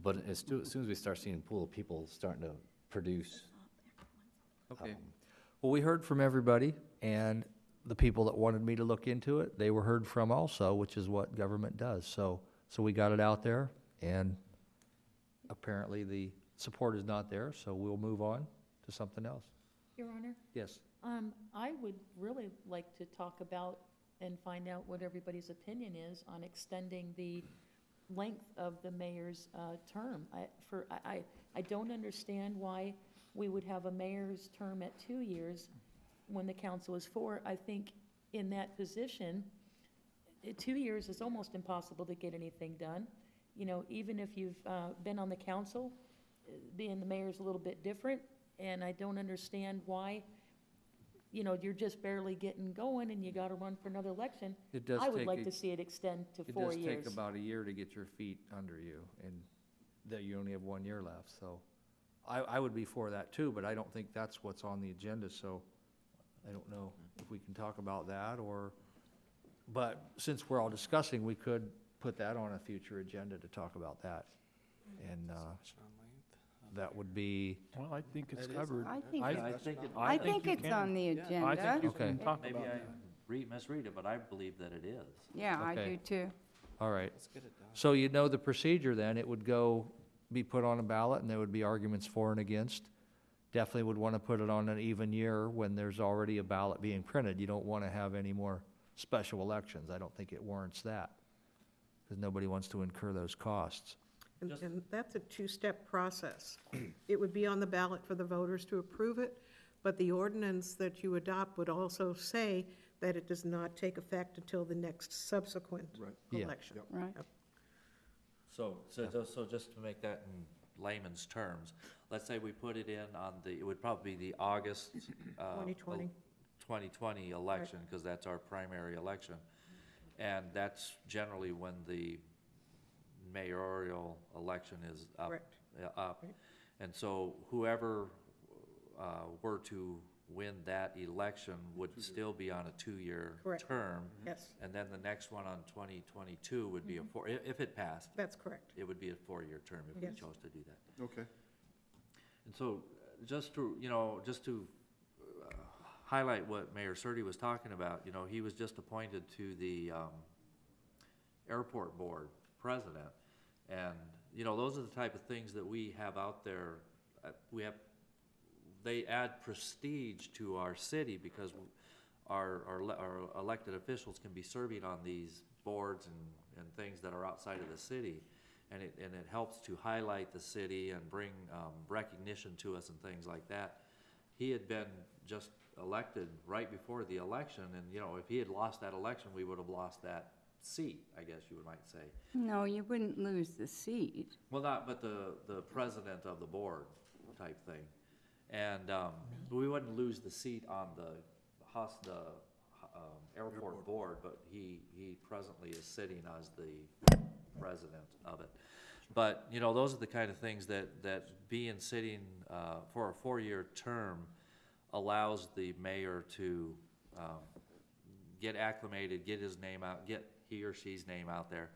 S7: But as soon as we start seeing a pool of people starting to produce.
S1: Okay. Well, we heard from everybody, and the people that wanted me to look into it, they were heard from also, which is what government does. So we got it out there, and apparently the support is not there, so we'll move on to something else.
S3: Your Honor,
S1: Yes.
S3: I would really like to talk about and find out what everybody's opinion is on extending the length of the mayor's term. I don't understand why we would have a mayor's term at 2 years when the council is 4. I think in that position, 2 years is almost impossible to get anything done. Even if you've been on the council, being the mayor's a little bit different, and I don't understand why, you know, you're just barely getting going and you gotta run for another election.
S1: It does
S3: I would
S1: take
S3: like
S1: a-
S3: to see it extend to
S1: It
S3: 4
S1: does
S3: years.
S1: take about a year to get your feet under you, and that you only have 1 year left, so. I would be for that too, but I don't think that's what's on the agenda, so I don't know if we can talk about that, or, but since we're all discussing, we could put that on a future agenda to talk about that. And, that would be,
S12: Well, I think it's covered.
S5: I think,
S12: I-
S6: I think it,
S5: I think
S12: you
S5: it's
S12: can.
S5: on the agenda.
S12: I think you
S1: Okay.
S12: can talk
S6: maybe
S12: about
S6: I
S12: that.
S6: misread it, but I believe that it is.
S5: Yeah, I
S1: Okay.
S5: do too.
S1: all right. So you know the procedure then, it would be put on a ballot, and there would be arguments for and against. Definitely would want to put it on an even year when there's already a ballot being printed. You don't want to have any more special elections. I don't think it warrants that, because nobody wants to incur those costs.
S4: And that's a two-step process. It would be on the ballot for the voters to approve it, but the ordinance that you adopt would also say that it does not take effect until the next subsequent
S2: Right.
S1: Yeah.
S4: election.
S5: Right.
S6: So just to make that in layman's terms, let's say we put it in on it would probably be the August,
S4: 2020.
S6: 2020 election, because that's our primary election. And that's generally when the mayoral election is up.
S4: Correct.
S6: Up.
S4: Right.
S6: And so whoever were to win that election would still be on a 2-year
S4: Correct.
S6: term.
S4: Yes,
S6: And then the next one on 2022 would be if it passed,
S4: that's correct.
S6: it would be a 4-year term if we
S4: Yes.
S6: chose to do that.
S2: Okay.
S6: And so, just to highlight what Mayor Surtee was talking about, he was just appointed to the airport board president. And, those are the type of things that we have out there. They add prestige to our city, because our elected officials can be serving on these boards and things that are outside of the city. And it helps to highlight the city and bring recognition to us and things like that. He had been just elected right before the election, and if he had lost that election, we would have lost that seat, I guess you might say.
S5: No, you wouldn't lose the seat.
S6: Well, not, but the president of the board type thing. And we wouldn't lose the seat on the airport board, but he presently is sitting as the president of it. But, those are the kind of things that being sitting for a 4-year term allows the mayor to get acclimated, get his name out, get he or she's name out there,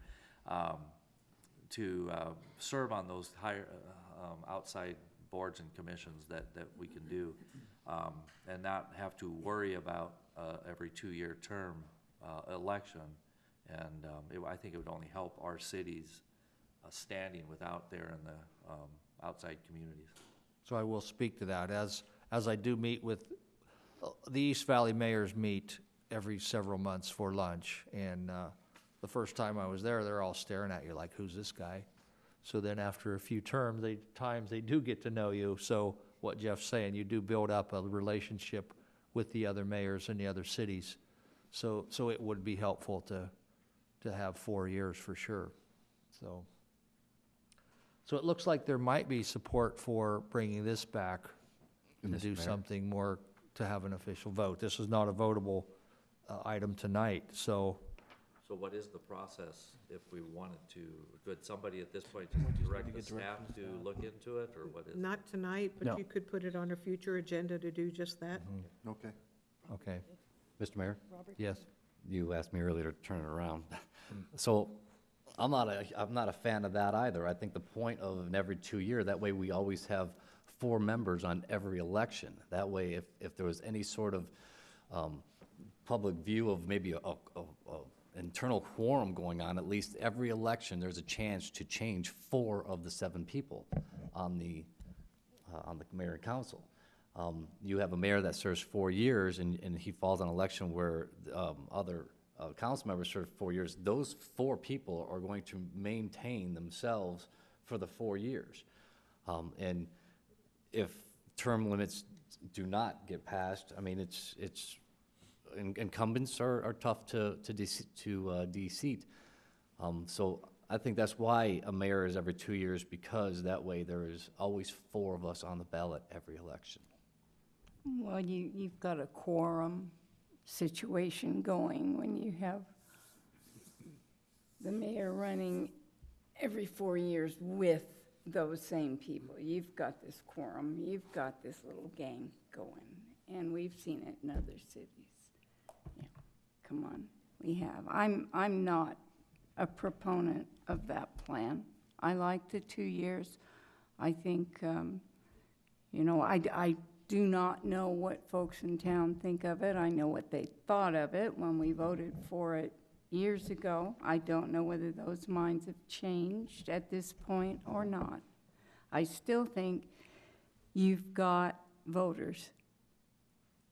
S6: to serve on those higher outside boards and commissions that we can do, and not have to worry about every 2-year term election. And I think it would only help our city's standing out there in the outside communities.
S1: So I will speak to that, as I do meet with, the East Valley mayors meet every several months for lunch, and the first time I was there, they're all staring at you like, who's this guy? So then after a few terms, they do get to know you. So what Jeff's saying, you do build up a relationship with the other mayors in the other cities. So it would be helpful to have 4 years for sure. So it looks like there might be support for bringing this back to
S15: Mr.
S1: do
S15: Mayor?
S1: something more, to have an official vote. This is not a votable item tonight, so.
S6: So what is the process if we wanted to? Could somebody at this point just direct the staff to look into it, or what is?
S4: Not tonight,
S12: No.
S4: but you could put it on a future agenda to do just that.
S2: Okay.
S1: Okay,
S15: Mr. Mayor,
S1: yes.
S15: you asked me earlier to turn it around. So I'm not a fan of that either. I think the point of an every 2 year, that way we always have 4 members on every election. That way, if there was any sort of public view of maybe a internal quorum going on, at least every election, there's a chance to change 4 of the 7 people on the mayor and council. You have a mayor that serves 4 years, and he falls on an election where other council members serve 4 years. Those 4 people are going to maintain themselves for the 4 years. And if term limits do not get passed, I mean, incumbents are tough to de-seat. So I think that's why a mayor is every 2 years, because that way there is always 4 of us on the ballot every election.
S5: Well, you've got a quorum situation going when you have the mayor running every 4 years with those same people. You've got this quorum, you've got this little game going, and we've seen it in other cities. Yeah, come on, we have. I'm not a proponent of that plan. I like the 2 years. I think, I do not know what folks in town think of it. I know what they thought of it when we voted for it years ago. I don't know whether those minds have changed at this point or not. I still think you've got voters.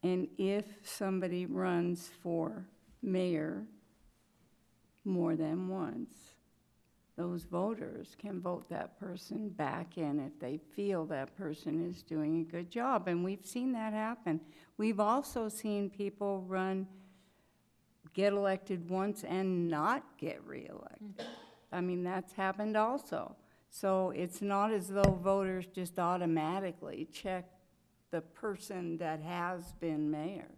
S5: And if somebody runs for mayor more than once, those voters can vote that person back in if they feel that person is doing a good job. And we've seen that happen. We've also seen people get elected once and not get reelected. I mean, that's happened also. So it's not as though voters just automatically check the person that has been mayor.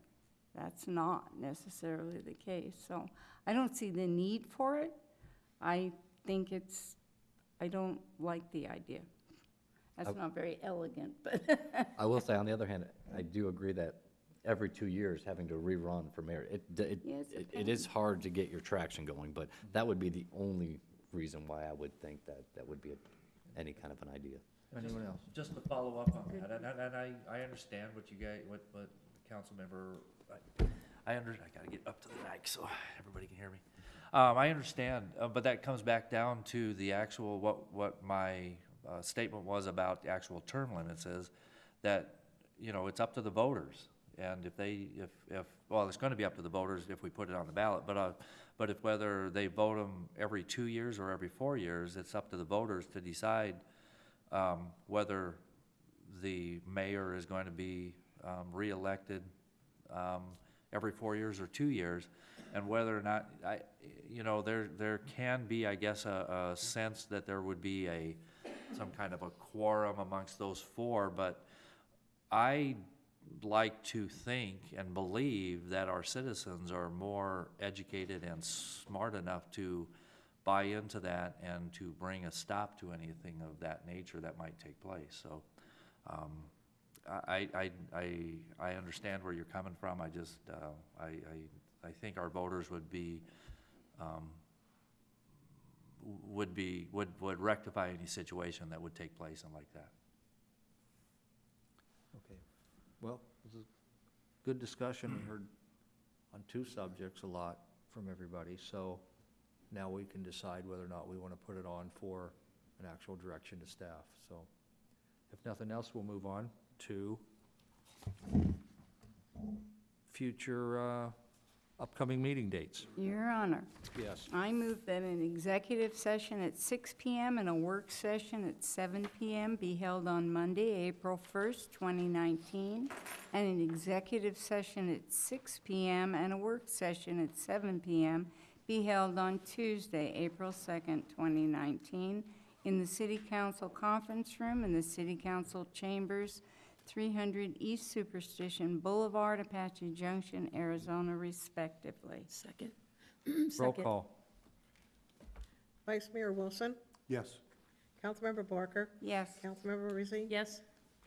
S5: That's not necessarily the case. So I don't see the need for it. I don't like the idea. That's not very elegant, but.
S15: I will say, on the other hand, I do agree that every 2 years having to rerun for mayor, it is hard to get your traction going, but that would be the only reason why I would think that would be any kind of an idea.
S1: Anyone else?
S6: Just to follow up on that, and I understand what you guys, what council member, I gotta get up to the mic so everybody can hear me. I understand, but that comes back down to the actual, what my statement was about the actual term limits is that, it's up to the voters. And well, it's gonna be up to the voters if we put it on the ballot, but if whether they vote them every 2 years or every 4 years, it's up to the voters to decide whether the mayor is going to be reelected every 4 years or 2 years, and whether or not, there can be, I guess, a sense that there would be some kind of a quorum amongst those 4, but I like to think and believe that our citizens are more educated and smart enough to buy into that and to bring a stop to anything of that nature that might take place. So I understand where you're coming from. I just I think our voters would rectify any situation that would take place and like that.
S1: Okay. Well, this is good discussion. We heard on 2 subjects a lot from everybody, so now we can decide whether or not we want to put it on for an actual direction to staff. So if nothing else, we'll move on to future upcoming meeting dates.
S5: Your Honor.
S1: Yes.
S5: I move that an executive session at 6 p.m. and a work session at 7 p.m. be held on Monday, April 1st, 2019, and an executive session at 6 p.m. and a work session at 7 p.m. be held on Tuesday, April 2nd, 2019, in the City Council Conference Room in the City Council Chambers, 300 East Superstition Boulevard, Apache Junction, Arizona, respectively.
S3: Second.
S1: Roll call.
S4: Vice Mayor Wilson,
S2: Yes.
S4: Councilmember Barker,
S5: Yes.
S4: Councilmember Rizzi,
S3: Yes.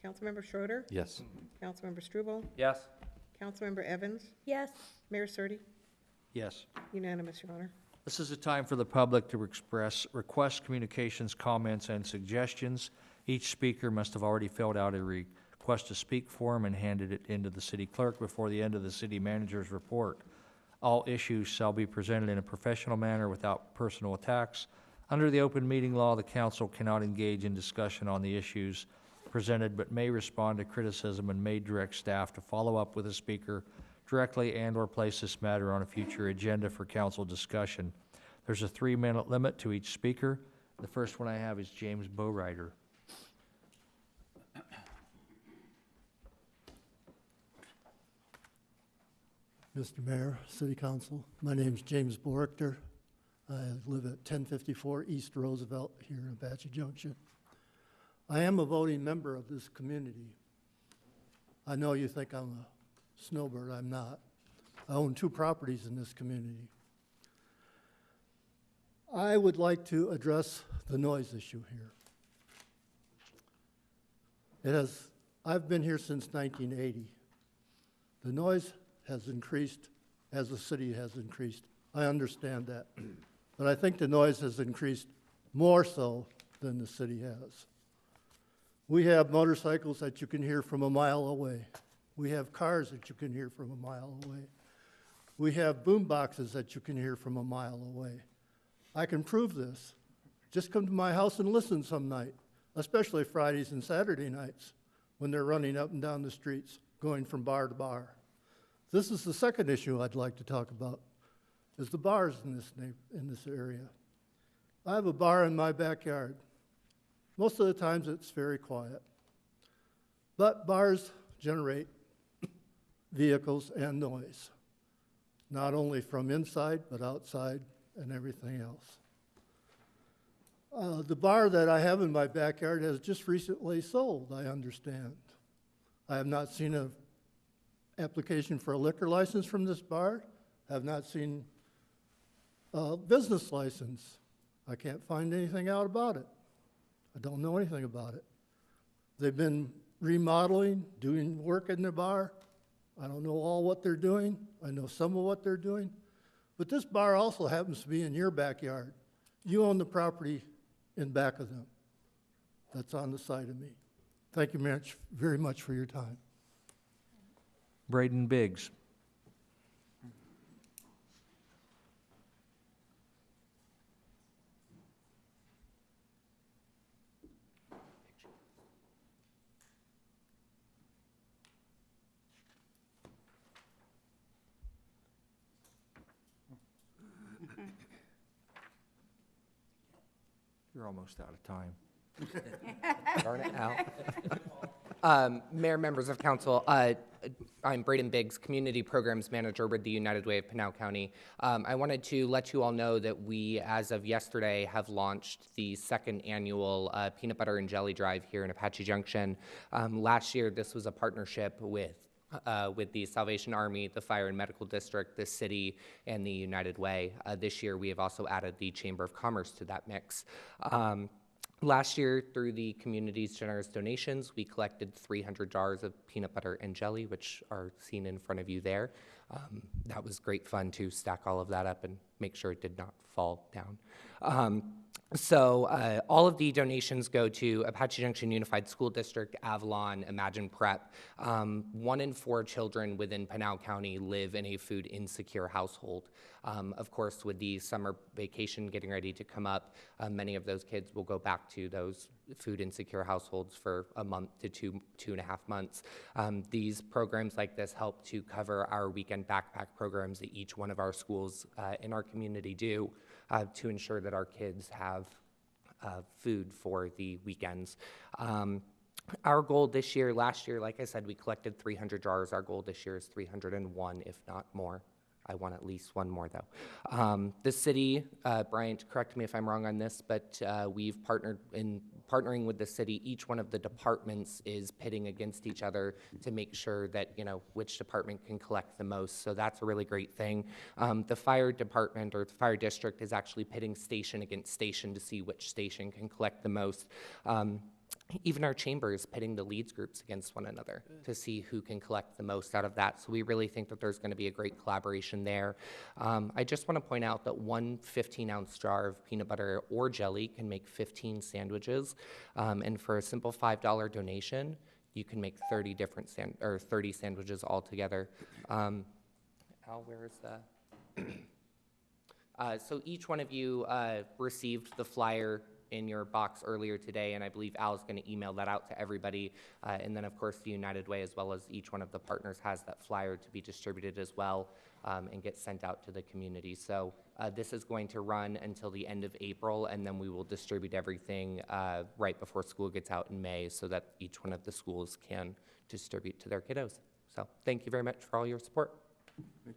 S4: Councilmember Schroeder,
S15: Yes.
S4: Councilmember Struble,
S6: Yes.
S4: Councilmember Evans,
S14: Yes.
S4: Mayor Surtee.
S1: Yes.
S4: Unanimous, Your Honor.
S1: This is a time for the public to request communications, comments, and suggestions. Each speaker must have already filled out a request to speak form and handed it into the city clerk before the end of the city manager's report. All issues shall be presented in a professional manner without personal attacks. Under the open meeting law, the council cannot engage in discussion on the issues presented, but may respond to criticism and may direct staff to follow up with the speaker directly and/or place this matter on a future agenda for council discussion. There's a 3-minute limit to each speaker. The first one I have is James Bowrider.
S16: Mr. Mayor, City Council, my name is James Borichter. I live at 1054 East Roosevelt here in Apache Junction. I am a voting member of this community. I know you think I'm a snowbird. I'm not. I own 2 properties in this community. I would like to address the noise issue here. I've been here since 1980. The noise has increased as the city has increased. I understand that. But I think the noise has increased more so than the city has. We have motorcycles that you can hear from a mile away. We have cars that you can hear from a mile away. We have boom boxes that you can hear from a mile away. I can prove this. Just come to my house and listen some night, especially Fridays and Saturday nights when they're running up and down the streets, going from bar to bar. This is the second issue I'd like to talk about, is the bars in this area. I have a bar in my backyard. Most of the times it's very quiet. But bars generate vehicles and noise, not only from inside, but outside and everything else. The bar that I have in my backyard has just recently sold, I understand. I have not seen an application for a liquor license from this bar. I have not seen a business license. I can't find anything out about it. I don't know anything about it. They've been remodeling, doing work in the bar. I don't know all what they're doing. I know some of what they're doing. But this bar also happens to be in your backyard. You own the property in back of them. That's on the side of me. Thank you very much for your time.
S1: Braden Biggs. You're almost out of time.
S17: Darn it, Al. Mayor, members of council, I'm Braden Biggs, Community Programs Manager with the United Way of Pinal County. I wanted to let you all know that we, as of yesterday, have launched the second annual Peanut Butter and Jelly Drive here in Apache Junction. Last year, this was a partnership with the Salvation Army, the Fire and Medical District, the city, and the United Way. This year, we have also added the Chamber of Commerce to that mix. Last year, through the community's generous donations, we collected 300 jars of peanut butter and jelly, which are seen in front of you there. That was great fun to stack all of that up and make sure it did not fall down. All of the donations go to Apache Junction Unified School District, Avalon, Imagine Prep. 1 in 4 children within Pinal County live in a food insecure household. Of course, with the summer vacation getting ready to come up, many of those kids will go back to those food insecure households for a month to 2.5 months. These programs like this help to cover our weekend backpack programs that each one of our schools in our community do to ensure that our kids have food for the weekends. Our goal this year, last year, like I said, we collected 300 jars. Our goal this year is 301, if not more. I want at least one more, though. The city, Bryant, correct me if I'm wrong on this, but we've partnering with the city. Each one of the departments is pitting against each other to make sure that, which department can collect the most. So that's a really great thing. The fire department or the fire district is actually pitting station against station to see which station can collect the most. Even our chamber is pitting the leads groups against one another to see who can collect the most out of that. So we really think that there's going to be a great collaboration there. I just want to point out that one 15-ounce jar of peanut butter or jelly can make 15 sandwiches. And for a simple $5 donation, you can make 30 sandwiches altogether. Al, where is that? So each one of you received the flyer in your box earlier today, and I believe Al is going to email that out to everybody. And then, of course, the United Way, as well as each one of the partners, has that flyer to be distributed as well and get sent out to the community. So this is going to run until the end of April, and then we will distribute everything right before school gets out in May so that each one of the schools can distribute to their kiddos. So thank you very much for all your support.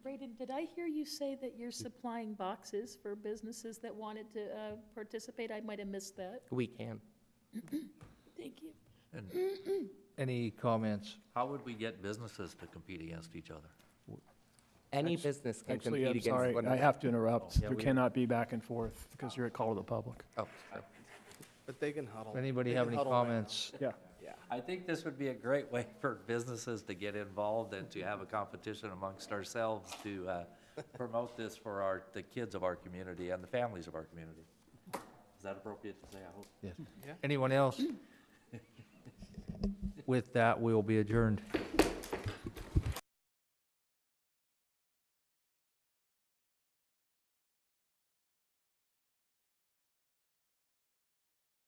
S3: Braden, did I hear you say that you're supplying boxes for businesses that wanted to participate? I might have missed that.
S17: We can.
S3: Thank you.
S6: And
S1: Any comments?
S6: how would we get businesses to compete against each other?
S17: Any business can
S12: Actually,
S17: compete
S12: I'm
S17: against
S12: sorry,
S17: one
S12: I
S17: another.
S12: have to interrupt.
S6: Yeah,
S12: There
S6: we-
S12: cannot be back and forth because you're at call to the public.
S17: Oh, sorry.
S7: But they can huddle.
S1: Anybody
S7: They
S1: have
S7: can
S1: any
S7: huddle around.
S1: comments?
S12: Yeah.
S6: I think this would be a great way for businesses to get involved and to have a competition amongst ourselves to promote this for the kids of our community and the families of our community. Is that appropriate to say, I hope?
S1: Yes.
S7: Yeah.
S1: Anyone else? With that, we'll be adjourned.